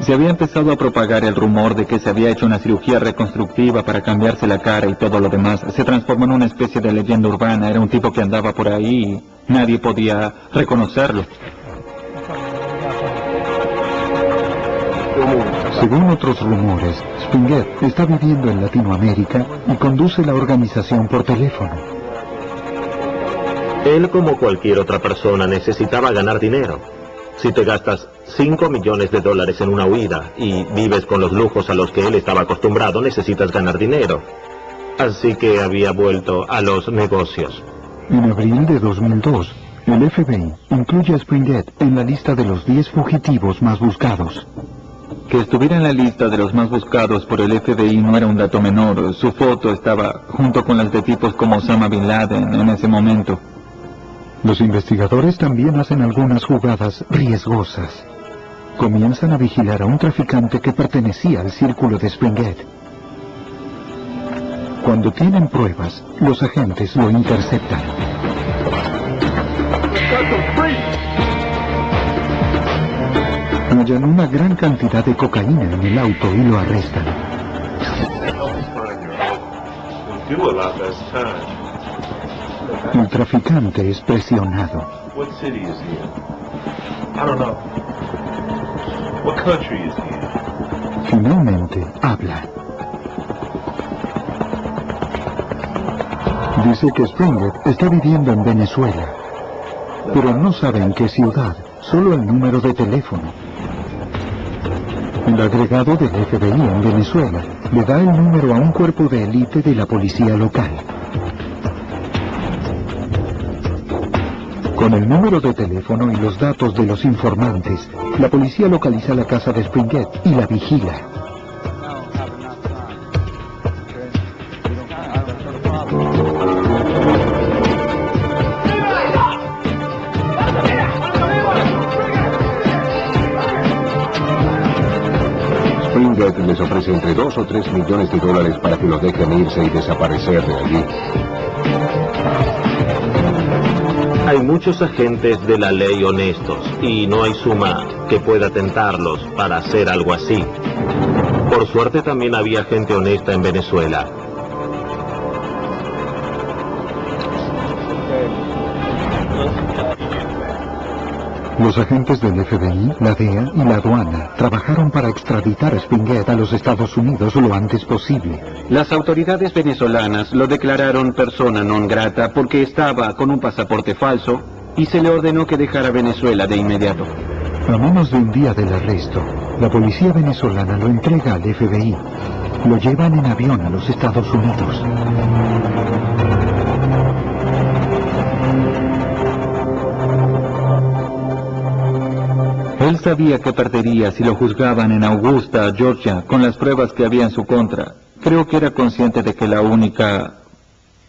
Se había empezado a propagar el rumor de que se había hecho una cirugía reconstructiva para cambiarse la cara y todo lo demás. Se transformó en una especie de leyenda urbana. Era un tipo que andaba por ahí y nadie podía reconocerlo. Según otros rumores, Springett está viviendo en Latinoamérica y conduce la organización por teléfono. Él, como cualquier otra persona, necesitaba ganar dinero. Si te gastas $5 millones en una huida y vives con los lujos a los que él estaba acostumbrado, necesitas ganar dinero. Así que había vuelto a los negocios. En abril de 2002, el FBI incluye a Springett en la lista de los 10 fugitivos más buscados. Que estuviera en la lista de los más buscados por el FBI no era un dato menor. Su foto estaba junto con las de tipos como Osama Bin Laden en ese momento. Los investigadores también hacen algunas jugadas riesgosas. Comienzan a vigilar a un traficante que pertenecía al círculo de Springett. Cuando tienen pruebas, los agentes lo interceptan. Hallan una gran cantidad de cocaína en el auto y lo arrestan. El traficante es presionado. What city is he in? I don't know. What country is he in? Finalmente, habla. Dice que Springett está viviendo en Venezuela, pero no sabe en qué ciudad, solo el número de teléfono. El agregado del FBI en Venezuela le da el número a un cuerpo de élite de la policía local. Con el número de teléfono y los datos de los informantes, la policía localiza la casa de Springett y la vigila. Springett les ofrece entre 2 o 3 millones de dólares para que los dejen irse y desaparecer de allí. Hay muchos agentes de la ley honestos y no hay suma que pueda tentarlos para hacer algo así. Por suerte también había gente honesta en Venezuela. Los agentes del FBI, la DEA y la aduana trabajaron para extraditar a Springett a los Estados Unidos lo antes posible. Las autoridades venezolanas lo declararon persona non grata porque estaba con un pasaporte falso y se le ordenó que dejara Venezuela de inmediato. A menos de un día del arresto, la policía venezolana lo entrega al FBI. Lo llevan en avión a los Estados Unidos. Él sabía que perdería si lo juzgaban en Augusta, Georgia, con las pruebas que había en su contra. Creo que era consciente de que la única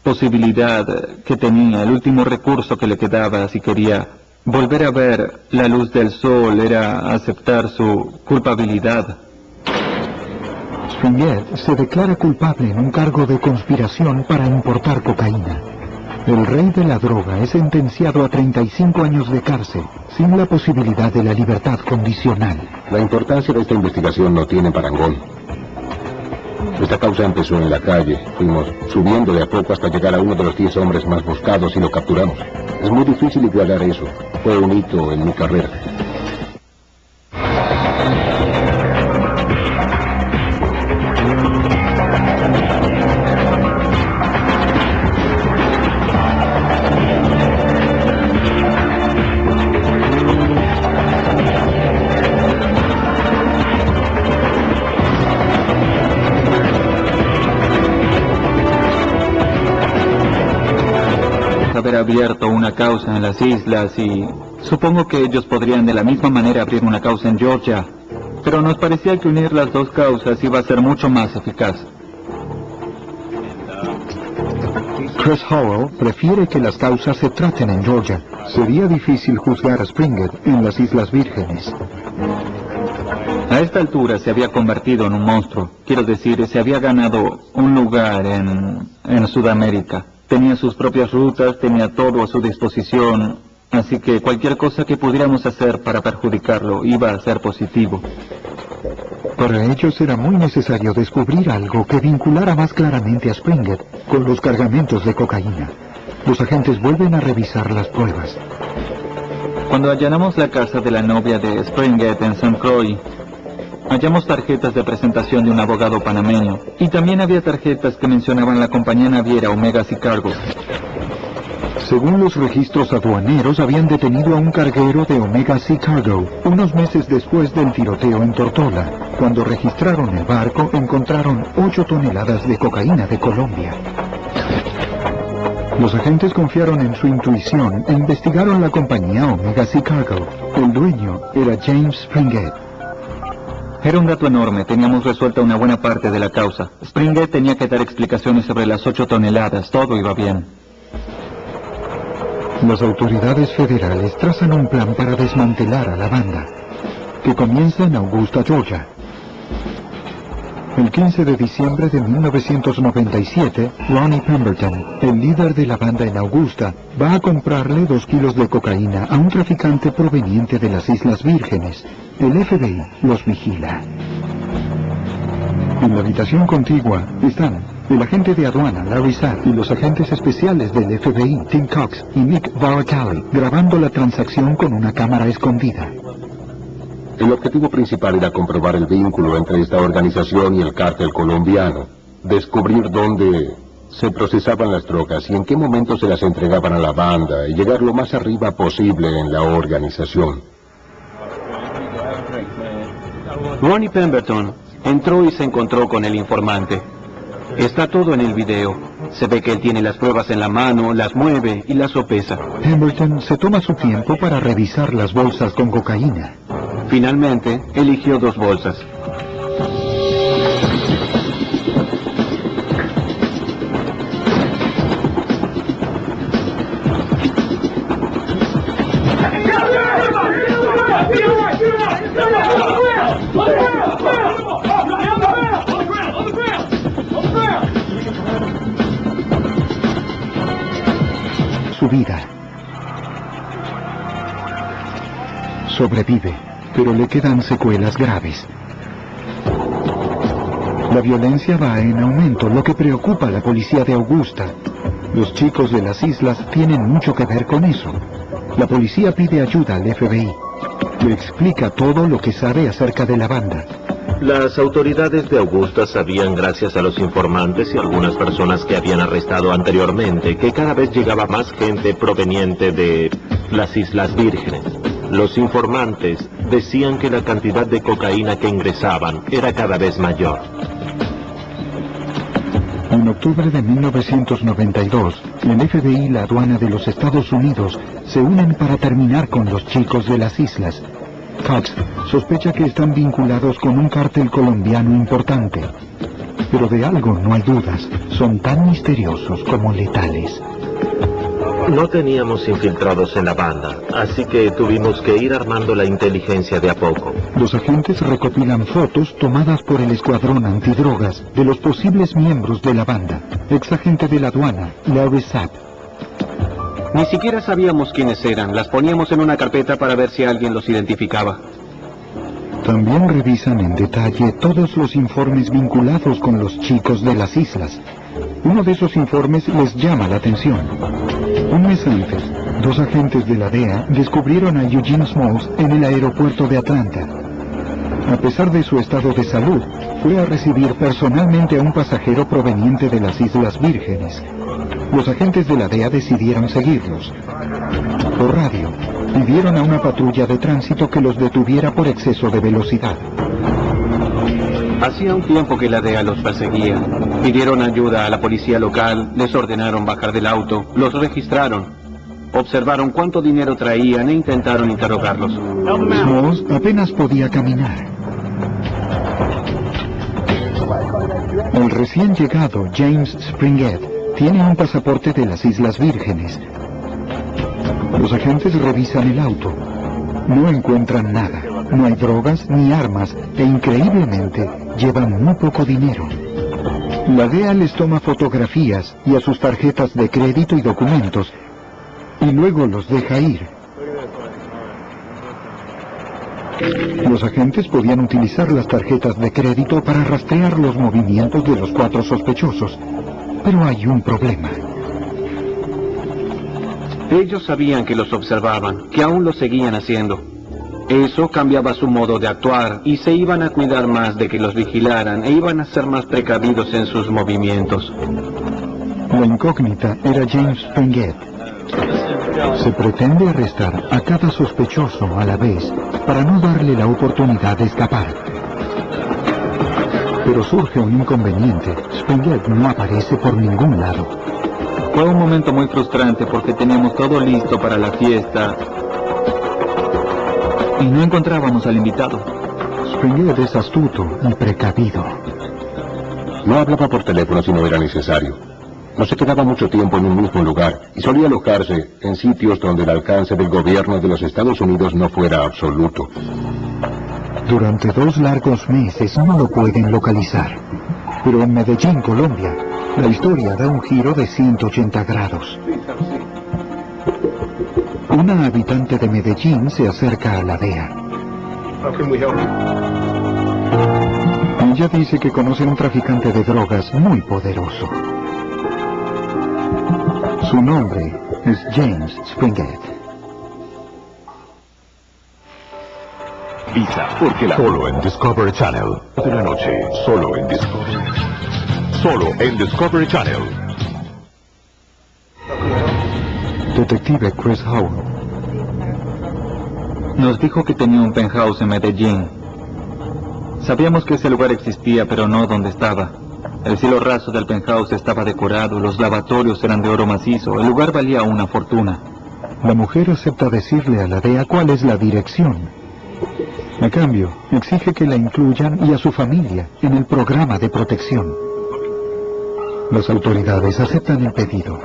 posibilidad que tenía, el último recurso que le quedaba si quería volver a ver la luz del sol, era aceptar su culpabilidad. Springett se declara culpable en un cargo de conspiración para importar cocaína. El rey de la droga es sentenciado a 35 años de cárcel, sin la posibilidad de la libertad condicional. La importancia de esta investigación no tiene parangón. Esta causa empezó en la calle. Fuimos subiendo de a poco hasta llegar a uno de los 10 hombres más buscados y lo capturamos. Es muy difícil igualar eso. Fue un hito en mi carrera. Haber abierto una causa en las islas y supongo que ellos podrían de la misma manera abrir una causa en Georgia, pero nos parecía que unir las dos causas iba a ser mucho más eficaz. Chris Howell prefiere que las causas se traten en Georgia. Sería difícil juzgar a Springett en las Islas Vírgenes. A esta altura se había convertido en un monstruo. Quiero decir, se había ganado un lugar en Sudamérica. Tenía sus propias rutas, tenía todo a su disposición, así que cualquier cosa que pudiéramos hacer para perjudicarlo iba a ser positivo. Para ellos era muy necesario descubrir algo que vinculara más claramente a Springett con los cargamentos de cocaína. Los agentes vuelven a revisar las pruebas. Cuando allanamos la casa de la novia de Springett en St. Croix, hallamos tarjetas de presentación de un abogado panameño, y también había tarjetas que mencionaban la compañía naviera Omega Sea Cargo. Según los registros aduaneros, habían detenido a un carguero de Omega Sea Cargo unos meses después del tiroteo en Tortola. Cuando registraron el barco, encontraron 8 toneladas de cocaína de Colombia. Los agentes confiaron en su intuición e investigaron la compañía Omega Sea Cargo. El dueño era James Springett. Era un dato enorme, teníamos resuelta una buena parte de la causa. Springett tenía que dar explicaciones sobre las 8 toneladas, todo iba bien. Las autoridades federales trazan un plan para desmantelar a la banda, que comienza en Augusta, Georgia. El 15 de diciembre de 1997, Ronnie Pemberton, el líder de la banda en Augusta, va a comprarle 2 kilos de cocaína a un traficante proveniente de las Islas Vírgenes. El FBI los vigila. En la habitación contigua están El agente de aduana, Larry Sapp, y los agentes especiales del FBI, Tim Cox y Nick Varacalli, grabando la transacción con una cámara escondida. El objetivo principal era comprobar el vínculo entre esta organización y el cártel colombiano, descubrir dónde se procesaban las drogas y en qué momento se las entregaban a la banda y llegar lo más arriba posible en la organización. Ronnie Pemberton entró y se encontró con el informante. Está todo en el video. Se ve que él tiene las pruebas en la mano, las mueve y las sopesa. Pemberton se toma su tiempo para revisar las bolsas con cocaína. Finalmente, eligió 2 bolsas. Su vida. Sobrevive, pero le quedan secuelas graves. La violencia va en aumento, lo que preocupa a la policía de Augusta. Los chicos de las islas tienen mucho que ver con eso. La policía pide ayuda al FBI. Le explica todo lo que sabe acerca de la banda. Las autoridades de Augusta sabían, gracias a los informantes y algunas personas que habían arrestado anteriormente, que cada vez llegaba más gente proveniente de las Islas Vírgenes. Los informantes decían que la cantidad de cocaína que ingresaban era cada vez mayor. En octubre de 1992, el FBI y la aduana de los Estados Unidos se unen para terminar con los chicos de las islas. Cox sospecha que están vinculados con un cártel colombiano importante. Pero de algo no hay dudas, son tan misteriosos como letales. No teníamos infiltrados en la banda, así que tuvimos que ir armando la inteligencia de a poco. Los agentes recopilan fotos tomadas por el escuadrón antidrogas de los posibles miembros de la banda. Exagente de la aduana, Larry Sapp. Ni siquiera sabíamos quiénes eran. Las poníamos en una carpeta para ver si alguien los identificaba. También revisan en detalle todos los informes vinculados con los chicos de las islas. Uno de esos informes les llama la atención. Un mes antes, 2 agentes de la DEA descubrieron a Eugene Smalls en el aeropuerto de Atlanta. A pesar de su estado de salud, fue a recibir personalmente a un pasajero proveniente de las Islas Vírgenes. Los agentes de la DEA decidieron seguirlos. Por radio, pidieron a una patrulla de tránsito que los detuviera por exceso de velocidad. Hacía un tiempo que la DEA los perseguía. Pidieron ayuda a la policía local, les ordenaron bajar del auto, los registraron, observaron cuánto dinero traían e intentaron interrogarlos. Smalls apenas podía caminar. El recién llegado James Springett tiene un pasaporte de las Islas Vírgenes. Los agentes revisan el auto. No encuentran nada. No hay drogas ni armas e increíblemente llevan muy poco dinero. La DEA les toma fotografías y a sus tarjetas de crédito y documentos y luego los deja ir. Los agentes podían utilizar las tarjetas de crédito para rastrear los movimientos de los 4 sospechosos, pero hay un problema. Ellos sabían que los observaban, que aún lo seguían haciendo. Eso cambiaba su modo de actuar y se iban a cuidar más de que los vigilaran e iban a ser más precavidos en sus movimientos. La incógnita era James Springett. Se pretende arrestar a cada sospechoso a la vez para no darle la oportunidad de escapar. Pero surge un inconveniente. Springett no aparece por ningún lado. Fue un momento muy frustrante porque teníamos todo listo para la fiesta y no encontrábamos al invitado. Springett es astuto y precavido. No hablaba por teléfono si no era necesario. No se quedaba mucho tiempo en un mismo lugar y solía alojarse en sitios donde el alcance del gobierno de los Estados Unidos no fuera absoluto. Durante 2 largos meses no lo pueden localizar. Pero en Medellín, Colombia, la historia da un giro de 180 grados. Una habitante de Medellín se acerca a la DEA. Ella dice que conoce un traficante de drogas muy poderoso. Su nombre es James Springett. Visa, porque solo en Discovery Channel. De la noche, solo en Discovery. Solo en Discovery Channel. Detective Chris Howell. Nos dijo que tenía un penthouse en Medellín. Sabíamos que ese lugar existía, pero no dónde estaba. El cielo raso del penthouse estaba decorado, los lavatorios eran de oro macizo, el lugar valía una fortuna. La mujer acepta decirle a la DEA cuál es la dirección. A cambio, exige que la incluyan y a su familia en el programa de protección. Las autoridades aceptan el pedido.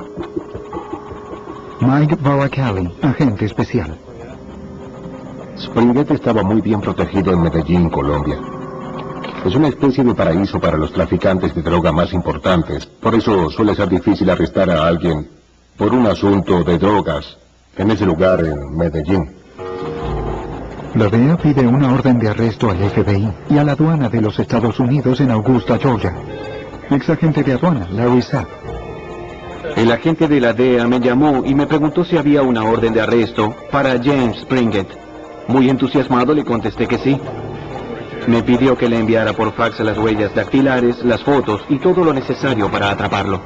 Mike Varacalli, agente especial. Springett estaba muy bien protegido en Medellín, Colombia. Es una especie de paraíso para los traficantes de droga más importantes. Por eso suele ser difícil arrestar a alguien por un asunto de drogas en ese lugar en Medellín. La DEA pide una orden de arresto al FBI y a la aduana de los Estados Unidos en Augusta, Georgia. Exagente de aduana, Larry Sapp. El agente de la DEA me llamó y me preguntó si había una orden de arresto para James Springett. Muy entusiasmado le contesté que sí. Me pidió que le enviara por fax las huellas dactilares, las fotos y todo lo necesario para atraparlo.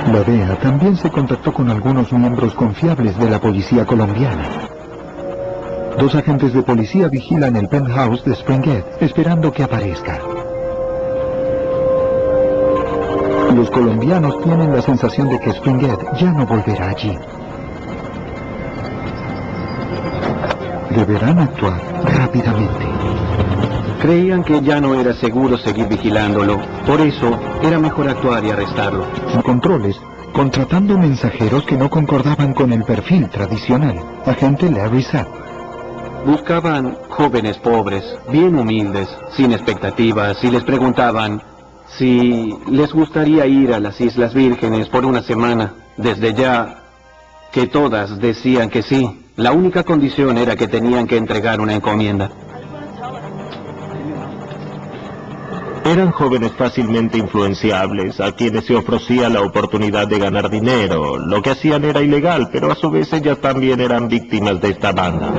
La DEA también se contactó con algunos miembros confiables de la policía colombiana. 2 agentes de policía vigilan el penthouse de Springett, esperando que aparezca. Los colombianos tienen la sensación de que Springett ya no volverá allí. Deberán actuar rápidamente. Creían que ya no era seguro seguir vigilándolo, por eso era mejor actuar y arrestarlo. Sin controles, contratando mensajeros que no concordaban con el perfil tradicional. Agente Larry Sapp. Buscaban jóvenes pobres, bien humildes, sin expectativas, y les preguntaban si les gustaría ir a las Islas Vírgenes por una semana. Desde ya, que todas decían que sí. La única condición era que tenían que entregar una encomienda. Eran jóvenes fácilmente influenciables, a quienes se ofrecía la oportunidad de ganar dinero. Lo que hacían era ilegal, pero a su vez ellas también eran víctimas de esta banda.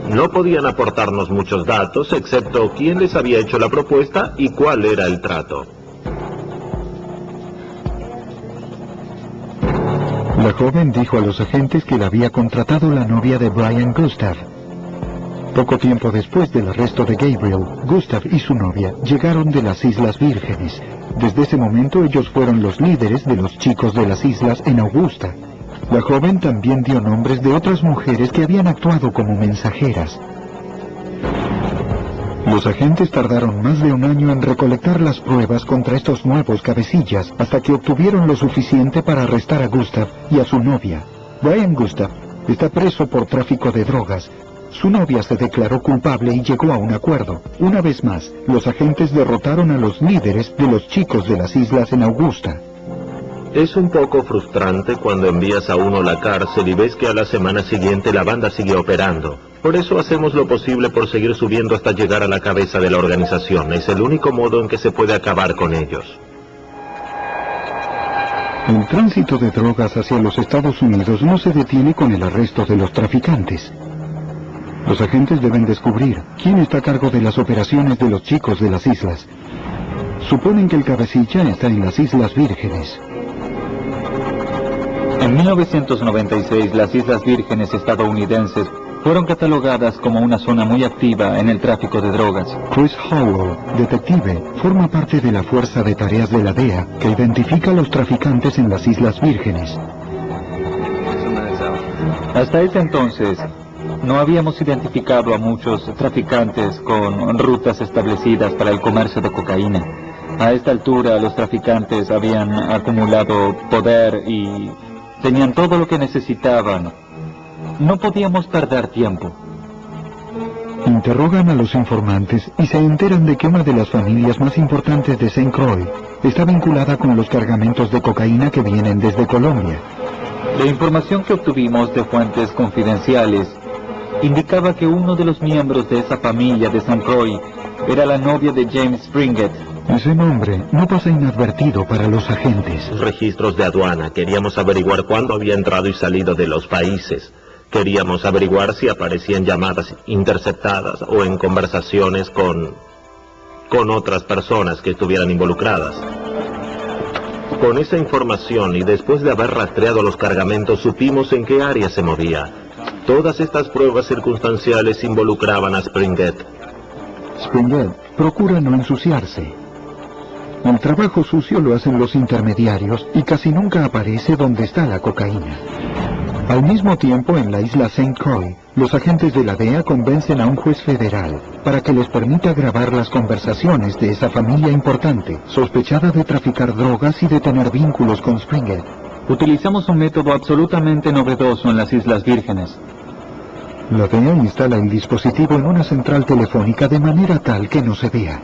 No podían aportarnos muchos datos, excepto quién les había hecho la propuesta y cuál era el trato. La joven dijo a los agentes que la había contratado la novia de Brian Gustav. Poco tiempo después del arresto de Gabriel, Gustav y su novia llegaron de las Islas Vírgenes. Desde ese momento ellos fueron los líderes de los chicos de las islas en Augusta. La joven también dio nombres de otras mujeres que habían actuado como mensajeras. Los agentes tardaron más de un año en recolectar las pruebas contra estos nuevos cabecillas, hasta que obtuvieron lo suficiente para arrestar a Gustav y a su novia. Brian Gustav está preso por tráfico de drogas. Su novia se declaró culpable y llegó a un acuerdo. Una vez más, los agentes derrotaron a los líderes de los chicos de las islas en Augusta. Es un poco frustrante cuando envías a uno a la cárcel y ves que a la semana siguiente la banda sigue operando. Por eso hacemos lo posible por seguir subiendo hasta llegar a la cabeza de la organización. Es el único modo en que se puede acabar con ellos. El tránsito de drogas hacia los Estados Unidos no se detiene con el arresto de los traficantes. Los agentes deben descubrir quién está a cargo de las operaciones de los chicos de las islas. Suponen que el cabecilla está en las Islas Vírgenes. En 1996, las Islas Vírgenes estadounidenses fueron catalogadas como una zona muy activa en el tráfico de drogas. Chris Howell, detective, forma parte de la Fuerza de Tareas de la DEA que identifica a los traficantes en las Islas Vírgenes. Hasta ese entonces, no habíamos identificado a muchos traficantes con rutas establecidas para el comercio de cocaína. A esta altura, los traficantes habían acumulado poder y tenían todo lo que necesitaban. No podíamos perder tiempo. Interrogan a los informantes y se enteran de que una de las familias más importantes de St. Croix está vinculada con los cargamentos de cocaína que vienen desde Colombia. La información que obtuvimos de fuentes confidenciales indicaba que uno de los miembros de esa familia de St. Croix era la novia de James Springett. Ese nombre no pasa inadvertido para los agentes. Registros de aduana. Queríamos averiguar cuándo había entrado y salido de los países. Queríamos averiguar si aparecían llamadas interceptadas o en conversaciones con otras personas que estuvieran involucradas. Con esa información y después de haber rastreado los cargamentos supimos en qué área se movía. Todas estas pruebas circunstanciales involucraban a Springett. Springett procura no ensuciarse. El trabajo sucio lo hacen los intermediarios y casi nunca aparece donde está la cocaína. Al mismo tiempo, en la isla St. Croix, los agentes de la DEA convencen a un juez federal para que les permita grabar las conversaciones de esa familia importante, sospechada de traficar drogas y de tener vínculos con Springett. Utilizamos un método absolutamente novedoso en las Islas Vírgenes. La DEA instala el dispositivo en una central telefónica de manera tal que no se vea.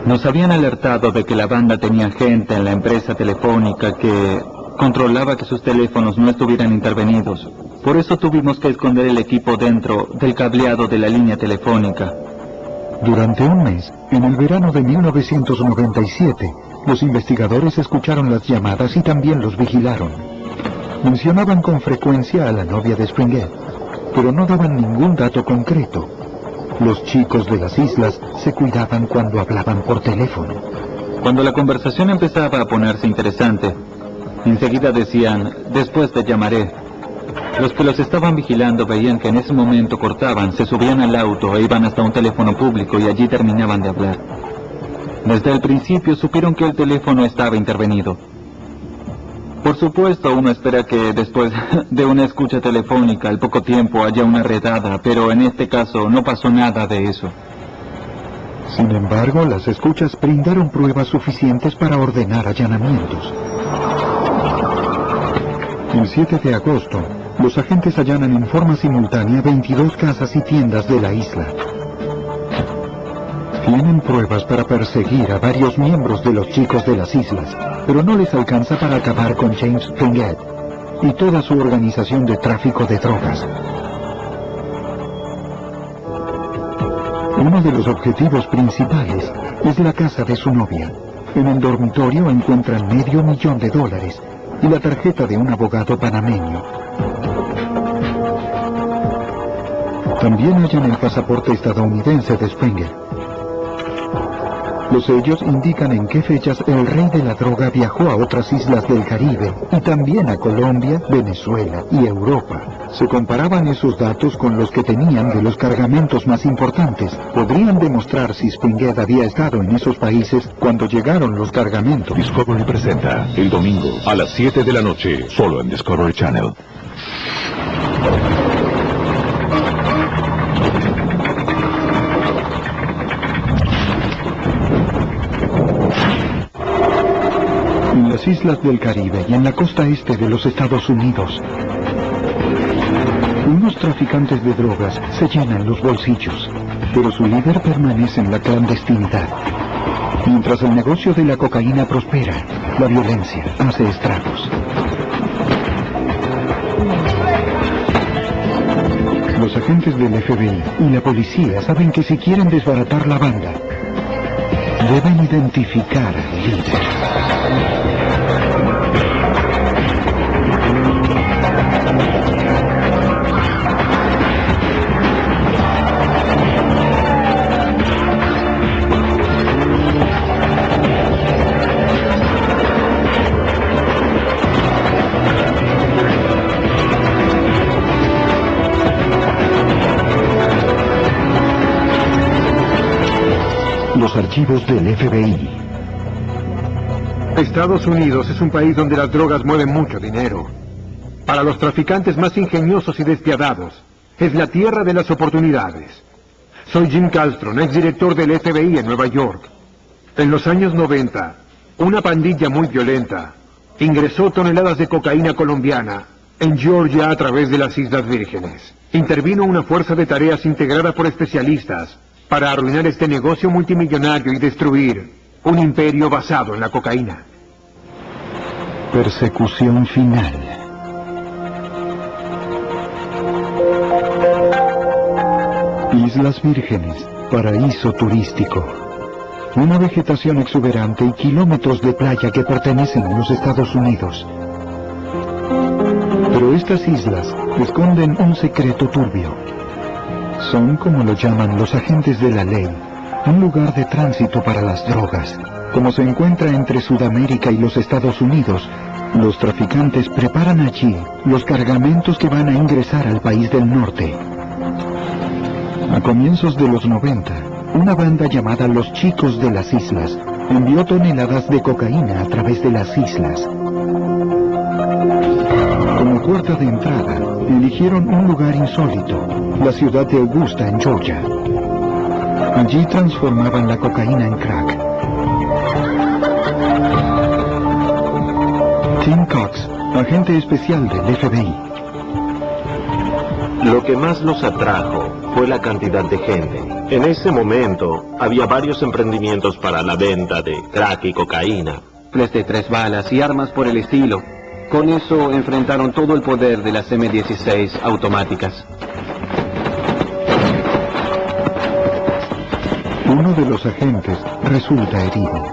Nos habían alertado de que la banda tenía gente en la empresa telefónica que controlaba que sus teléfonos no estuvieran intervenidos. Por eso tuvimos que esconder el equipo dentro del cableado de la línea telefónica. Durante un mes, en el verano de 1997, los investigadores escucharon las llamadas y también los vigilaron. Mencionaban con frecuencia a la novia de Springett, pero no daban ningún dato concreto. Los chicos de las islas se cuidaban cuando hablaban por teléfono. Cuando la conversación empezaba a ponerse interesante, enseguida decían, después te llamaré. Los que los estaban vigilando veían que en ese momento cortaban, se subían al auto e iban hasta un teléfono público y allí terminaban de hablar. Desde el principio supieron que el teléfono estaba intervenido. Por supuesto, uno espera que después de una escucha telefónica al poco tiempo haya una redada, pero en este caso no pasó nada de eso. Sin embargo, las escuchas brindaron pruebas suficientes para ordenar allanamientos. El 7 de agosto, los agentes allanan en forma simultánea 22 casas y tiendas de la isla. Tienen pruebas para perseguir a varios miembros de los chicos de las islas, pero no les alcanza para acabar con James Springett y toda su organización de tráfico de drogas. Uno de los objetivos principales es la casa de su novia. En el dormitorio encuentran $500,000 y la tarjeta de un abogado panameño. También hallan el pasaporte estadounidense de Springett. Los sellos indican en qué fechas el rey de la droga viajó a otras islas del Caribe y también a Colombia, Venezuela y Europa. Se comparaban esos datos con los que tenían de los cargamentos más importantes. Podrían demostrar si Springett había estado en esos países cuando llegaron los cargamentos. Discovery presenta el domingo a las 7 de la noche, solo en Discovery Channel. En las islas del Caribe y en la costa este de los Estados Unidos, unos traficantes de drogas se llenan los bolsillos, pero su líder permanece en la clandestinidad. Mientras el negocio de la cocaína prospera, la violencia hace estragos. Los agentes del FBI y la policía saben que si quieren desbaratar la banda, deben identificar al líder. Los archivos del FBI. Estados Unidos es un país donde las drogas mueven mucho dinero. Para los traficantes más ingeniosos y despiadados, es la tierra de las oportunidades. Soy Jim Kallstrom, exdirector del FBI en Nueva York. En los años 90, una pandilla muy violenta ingresó toneladas de cocaína colombiana en Georgia a través de las Islas Vírgenes. Intervino una fuerza de tareas integrada por especialistas para arruinar este negocio multimillonario y destruir un imperio basado en la cocaína. Persecución final. Islas Vírgenes, paraíso turístico. Una vegetación exuberante y kilómetros de playa que pertenecen a los Estados Unidos. Pero estas islas esconden un secreto turbio. Son, como lo llaman los agentes de la ley, un lugar de tránsito para las drogas. Como se encuentra entre Sudamérica y los Estados Unidos, los traficantes preparan allí los cargamentos que van a ingresar al país del norte. A comienzos de los 90, una banda llamada Los Chicos de las Islas envió toneladas de cocaína a través de las islas. Como puerta de entrada, eligieron un lugar insólito, la ciudad de Augusta, en Georgia. Allí transformaban la cocaína en crack. Tim Cox, agente especial del FBI. Lo que más los atrajo fue la cantidad de gente. En ese momento había varios emprendimientos para la venta de crack y cocaína. Rifles de 3 balas y armas por el estilo. Con eso enfrentaron todo el poder de las M16 automáticas. Uno de los agentes resulta herido.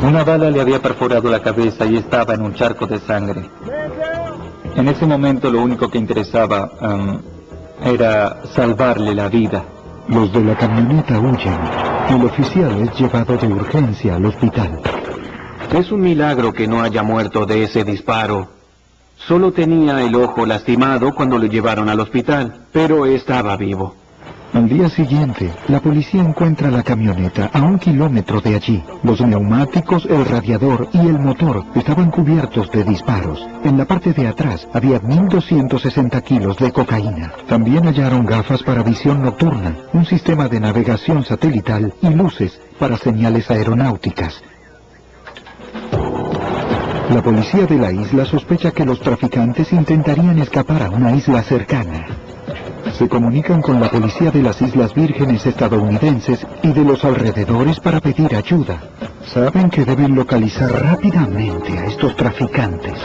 Una bala le había perforado la cabeza y estaba en un charco de sangre. En ese momento lo único que interesaba era salvarle la vida. Los de la camioneta huyen. El oficial es llevado de urgencia al hospital. Es un milagro que no haya muerto de ese disparo. Solo tenía el ojo lastimado cuando lo llevaron al hospital, pero estaba vivo. Al día siguiente, la policía encuentra la camioneta a 1 kilómetro de allí. Los neumáticos, el radiador y el motor estaban cubiertos de disparos. En la parte de atrás había 1.260 kilos de cocaína. También hallaron gafas para visión nocturna, un sistema de navegación satelital y luces para señales aeronáuticas. La policía de la isla sospecha que los traficantes intentarían escapar a una isla cercana. Se comunican con la policía de las Islas Vírgenes estadounidenses y de los alrededores para pedir ayuda. Saben que deben localizar rápidamente a estos traficantes.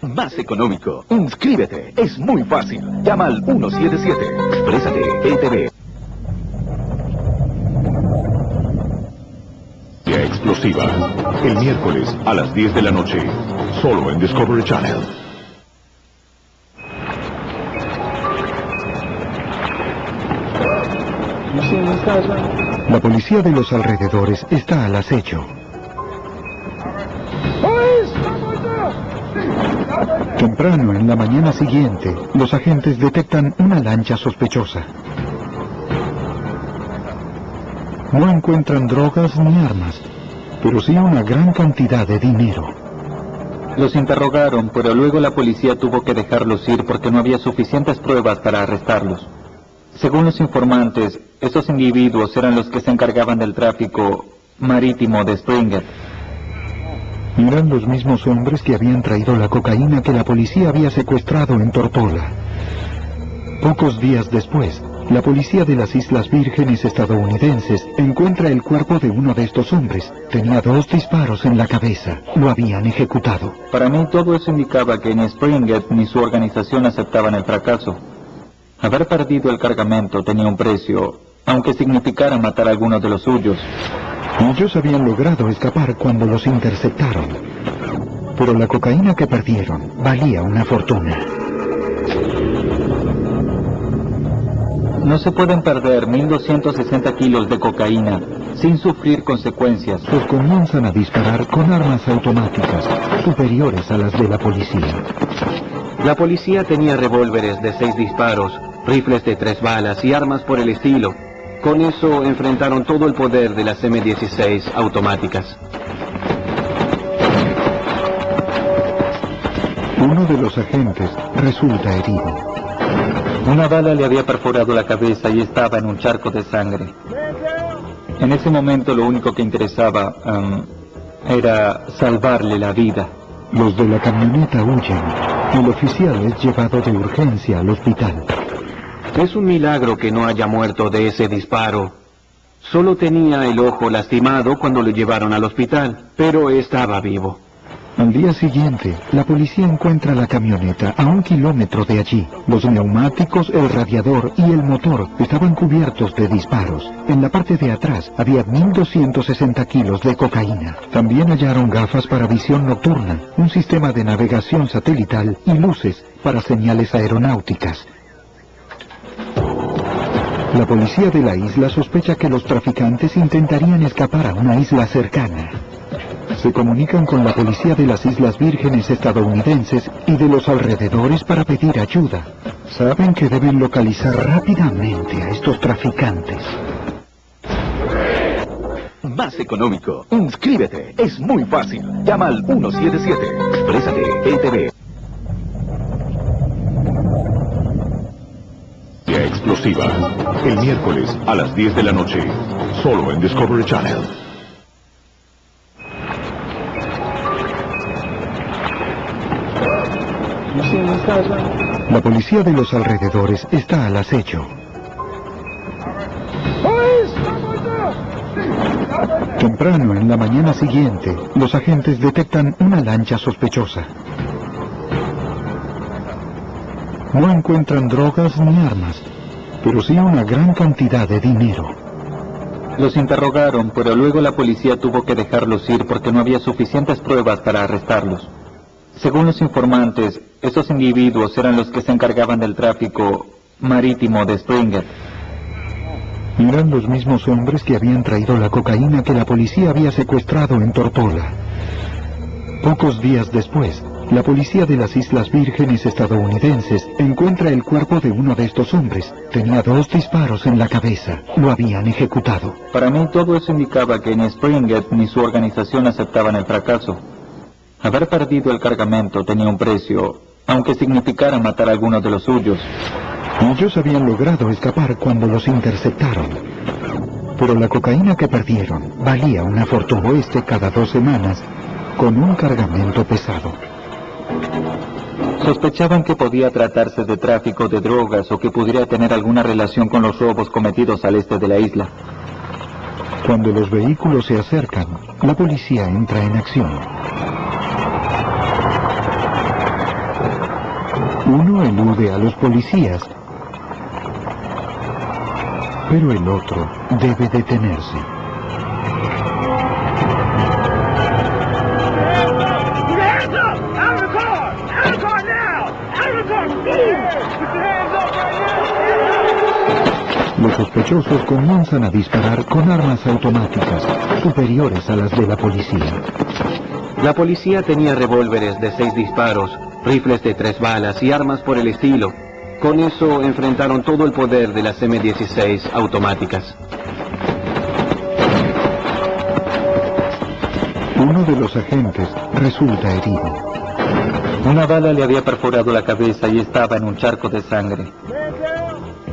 Más económico. Inscríbete. Es muy fácil. Llama al 177. Exprésate. ETV. Explosiva. El miércoles a las 10 de la noche. Solo en Discovery Channel. La policía de los alrededores está al acecho. Temprano en la mañana siguiente, los agentes detectan una lancha sospechosa. No encuentran drogas ni armas, pero sí una gran cantidad de dinero. Los interrogaron, pero luego la policía tuvo que dejarlos ir porque no había suficientes pruebas para arrestarlos. Según los informantes, estos individuos eran los que se encargaban del tráfico marítimo de Springett. Eran los mismos hombres que habían traído la cocaína que la policía había secuestrado en Tortola. Pocos días después, la policía de las Islas Vírgenes estadounidenses encuentra el cuerpo de uno de estos hombres. Tenía 2 disparos en la cabeza. Lo habían ejecutado. Para mí todo eso indicaba que ni Springett ni su organización aceptaban el fracaso. Haber perdido el cargamento tenía un precio, aunque significara matar a algunos de los suyos. Ellos habían logrado escapar cuando los interceptaron. Pero la cocaína que perdieron valía una fortuna. No se pueden perder 1.260 kilos de cocaína sin sufrir consecuencias. Los comienzan a disparar con armas automáticas superiores a las de la policía. La policía tenía revólveres de 6 disparos, rifles de 3 balas y armas por el estilo. Con eso enfrentaron todo el poder de las M16 automáticas. Uno de los agentes resulta herido. Una bala le había perforado la cabeza y estaba en un charco de sangre. En ese momento lo único que interesaba era salvarle la vida. Los de la camioneta huyen. El oficial es llevado de urgencia al hospital. Es un milagro que no haya muerto de ese disparo. Solo tenía el ojo lastimado cuando lo llevaron al hospital, pero estaba vivo. Al día siguiente, la policía encuentra la camioneta a 1 kilómetro de allí. Los neumáticos, el radiador y el motor estaban cubiertos de disparos. En la parte de atrás había 1.260 kilos de cocaína. También hallaron gafas para visión nocturna, un sistema de navegación satelital y luces para señales aeronáuticas. La policía de la isla sospecha que los traficantes intentarían escapar a una isla cercana. Se comunican con la policía de las Islas Vírgenes estadounidenses y de los alrededores para pedir ayuda. Saben que deben localizar rápidamente a estos traficantes. Más económico. Inscríbete. Es muy fácil. Llama al 177. Exprésate. ETV. Explosiva. El miércoles a las 10 de la noche. Solo en Discovery Channel. La policía de los alrededores está al acecho. Temprano en la mañana siguiente, los agentes detectan una lancha sospechosa. No encuentran drogas ni armas, pero sí una gran cantidad de dinero. Los interrogaron, pero luego la policía tuvo que dejarlos ir porque no había suficientes pruebas para arrestarlos. Según los informantes, esos individuos eran los que se encargaban del tráfico marítimo de Springer. Eran los mismos hombres que habían traído la cocaína que la policía había secuestrado en Tortola. Pocos días después, la policía de las Islas Vírgenes estadounidenses encuentra el cuerpo de uno de estos hombres. Tenía 2 disparos en la cabeza. Lo habían ejecutado. Para mí todo eso indicaba que ni Springer ni su organización aceptaban el fracaso. Haber perdido el cargamento tenía un precio, aunque significara matar a algunos de los suyos. Ellos habían logrado escapar cuando los interceptaron. Pero la cocaína que perdieron valía una fortuna oeste cada 2 semanas, con un cargamento pesado. Sospechaban que podía tratarse de tráfico de drogas o que pudiera tener alguna relación con los robos cometidos al este de la isla. Cuando los vehículos se acercan, la policía entra en acción. Uno elude a los policías, pero el otro debe detenerse. Los sospechosos comienzan a disparar con armas automáticas, superiores a las de la policía. La policía tenía revólveres de 6 disparos, rifles de 3 balas y armas por el estilo. Con eso enfrentaron todo el poder de las M16 automáticas. Uno de los agentes resulta herido. Una bala le había perforado la cabeza y estaba en un charco de sangre.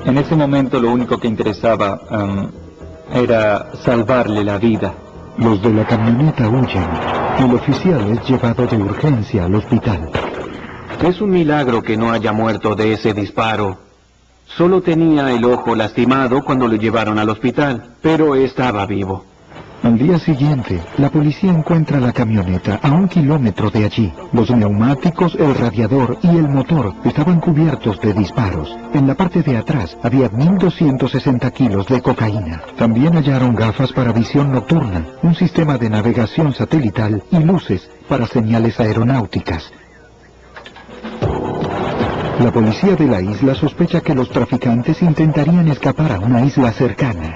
En ese momento lo único que interesaba era salvarle la vida. Los de la camioneta huyen. El oficial es llevado de urgencia al hospital. Es un milagro que no haya muerto de ese disparo. Solo tenía el ojo lastimado cuando lo llevaron al hospital, pero estaba vivo. Al día siguiente, la policía encuentra la camioneta a 1 kilómetro de allí. Los neumáticos, el radiador y el motor estaban cubiertos de disparos. En la parte de atrás había 1.260 kilos de cocaína. También hallaron gafas para visión nocturna, un sistema de navegación satelital y luces para señales aeronáuticas. La policía de la isla sospecha que los traficantes intentarían escapar a una isla cercana.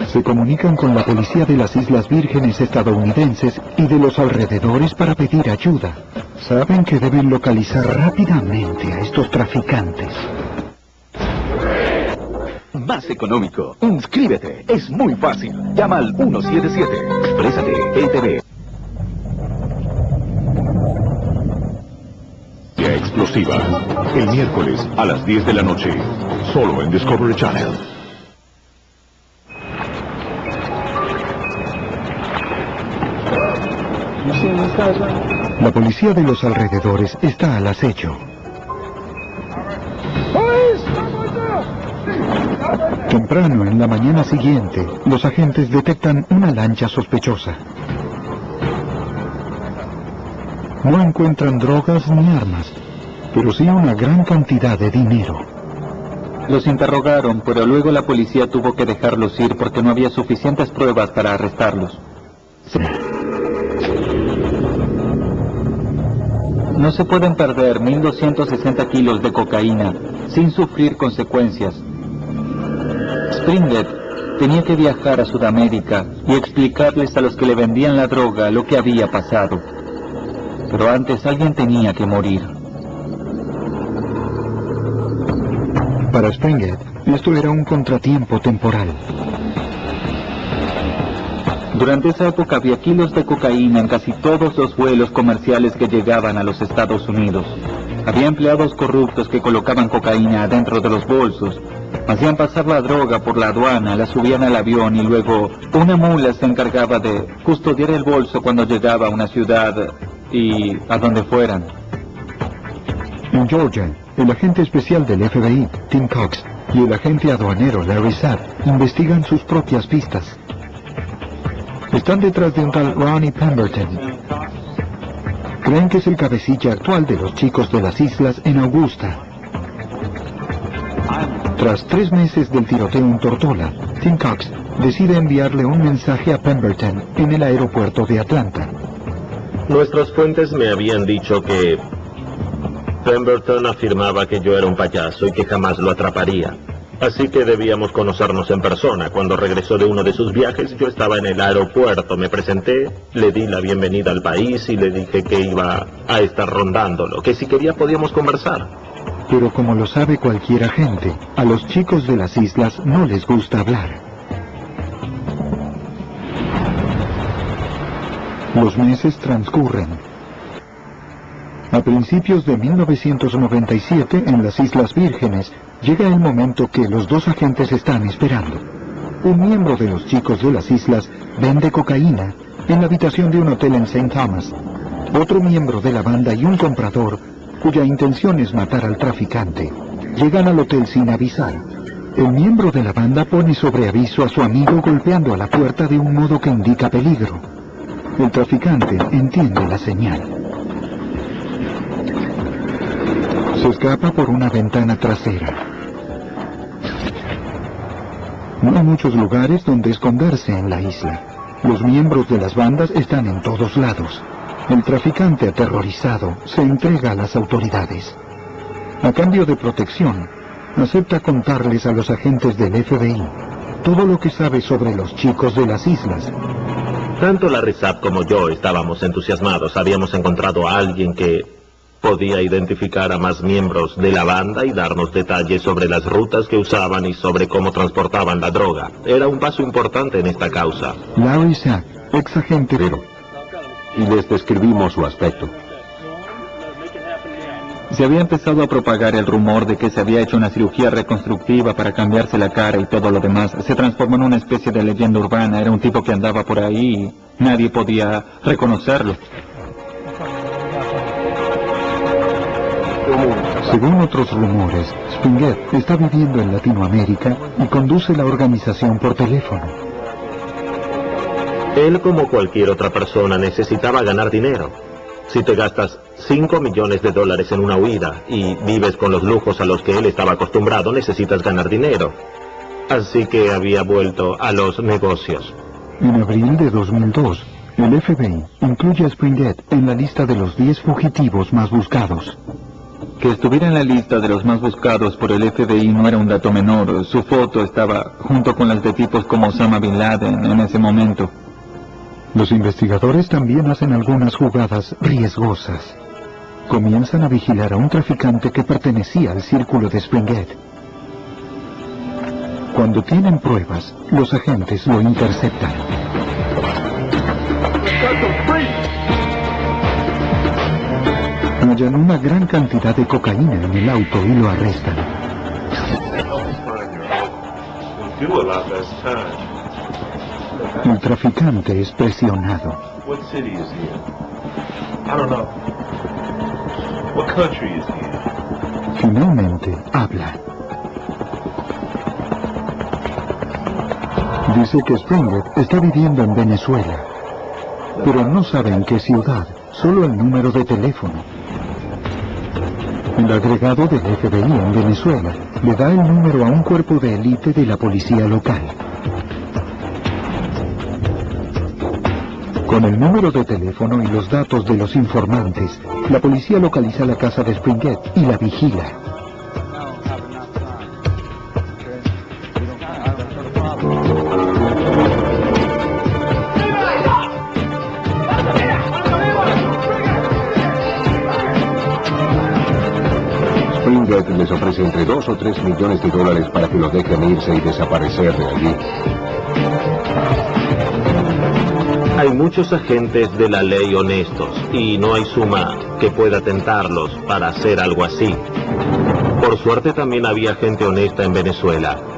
Se comunican con la policía de las Islas Vírgenes estadounidenses y de los alrededores para pedir ayuda. Saben que deben localizar rápidamente a estos traficantes. Más económico. Inscríbete. Es muy fácil. Llama al 177. Exprésate. ETV. Explosiva. El miércoles a las 10 de la noche. Solo en Discovery Channel. La policía de los alrededores está al acecho. Temprano en la mañana siguiente, los agentes detectan una lancha sospechosa. No encuentran drogas ni armas, pero sí una gran cantidad de dinero. Los interrogaron, pero luego la policía tuvo que dejarlos ir porque no había suficientes pruebas para arrestarlos. No se pueden perder 1.260 kilos de cocaína sin sufrir consecuencias. Springett tenía que viajar a Sudamérica y explicarles a los que le vendían la droga lo que había pasado. Pero antes alguien tenía que morir. Para Springett, esto era un contratiempo temporal. Durante esa época había kilos de cocaína en casi todos los vuelos comerciales que llegaban a los Estados Unidos. Había empleados corruptos que colocaban cocaína dentro de los bolsos, hacían pasar la droga por la aduana, la subían al avión y luego una mula se encargaba de custodiar el bolso cuando llegaba a una ciudad y a donde fueran. En Georgia, el agente especial del FBI, Tim Cox, y el agente aduanero Larry Sapp investigan sus propias pistas. Están detrás de un tal Ronnie Pemberton. Creen que es el cabecilla actual de los chicos de las islas en Augusta. Tras 3 meses del tiroteo en Tortola, Tim Cox decide enviarle un mensaje a Pemberton en el aeropuerto de Atlanta. Nuestras fuentes me habían dicho que Pemberton afirmaba que yo era un payaso y que jamás lo atraparía. Así que debíamos conocernos en persona. Cuando regresó de uno de sus viajes, yo estaba en el aeropuerto, me presenté, le di la bienvenida al país y le dije que iba a estar rondándolo, que si quería podíamos conversar. Pero como lo sabe cualquier agente, a los chicos de las islas no les gusta hablar. Los meses transcurren. A principios de 1997, en las Islas Vírgenes, llega el momento que los 2 agentes están esperando. Un miembro de los chicos de las islas vende cocaína en la habitación de un hotel en St. Thomas. Otro miembro de la banda y un comprador, cuya intención es matar al traficante, llegan al hotel sin avisar. El miembro de la banda pone sobre aviso a su amigo golpeando a la puerta de un modo que indica peligro. El traficante entiende la señal. Se escapa por una ventana trasera. No hay muchos lugares donde esconderse en la isla. Los miembros de las bandas están en todos lados. El traficante aterrorizado se entrega a las autoridades. A cambio de protección, acepta contarles a los agentes del FBI todo lo que sabe sobre los chicos de las islas. Tanto Larry Sapp como yo estábamos entusiasmados. Habíamos encontrado a alguien que podía identificar a más miembros de la banda y darnos detalles sobre las rutas que usaban y sobre cómo transportaban la droga. Era un paso importante en esta causa. Larry Sapp, ex agente y les describimos su aspecto. Se había empezado a propagar el rumor de que se había hecho una cirugía reconstructiva para cambiarse la cara y todo lo demás. Se transformó en una especie de leyenda urbana. Era un tipo que andaba por ahí y nadie podía reconocerlo. Según otros rumores, Springett está viviendo en Latinoamérica y conduce la organización por teléfono. Él, como cualquier otra persona, necesitaba ganar dinero. Si te gastas $5 millones en una huida y vives con los lujos a los que él estaba acostumbrado, necesitas ganar dinero. Así que había vuelto a los negocios. En abril de 2002, el FBI incluye a Springett en la lista de los 10 fugitivos más buscados. Que estuviera en la lista de los más buscados por el FBI no era un dato menor. Su foto estaba junto con las de tipos como Osama Bin Laden en ese momento. Los investigadores también hacen algunas jugadas riesgosas. Comienzan a vigilar a un traficante que pertenecía al círculo de Springett. Cuando tienen pruebas, los agentes lo interceptan. Hallan una gran cantidad de cocaína en el auto y lo arrestan. El traficante es presionado. Finalmente habla. Dice que Springett está viviendo en Venezuela, pero no sabe en qué ciudad, solo el número de teléfono. El agregado del FBI en Venezuela le da el número a un cuerpo de élite de la policía local. Con el número de teléfono y los datos de los informantes, la policía localiza la casa de Springett y la vigila. Springett les ofrece entre 2 o 3 millones de dólares para que lo dejen irse y desaparecer de allí. Hay muchos agentes de la ley honestos y no hay suma que pueda tentarlos para hacer algo así. Por suerte también había gente honesta en Venezuela.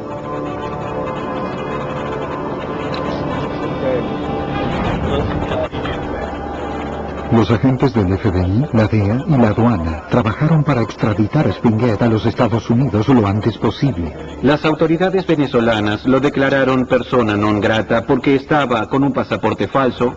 Los agentes del FBI, la DEA y la aduana trabajaron para extraditar a Springett a los Estados Unidos lo antes posible. Las autoridades venezolanas lo declararon persona non grata porque estaba con un pasaporte falso,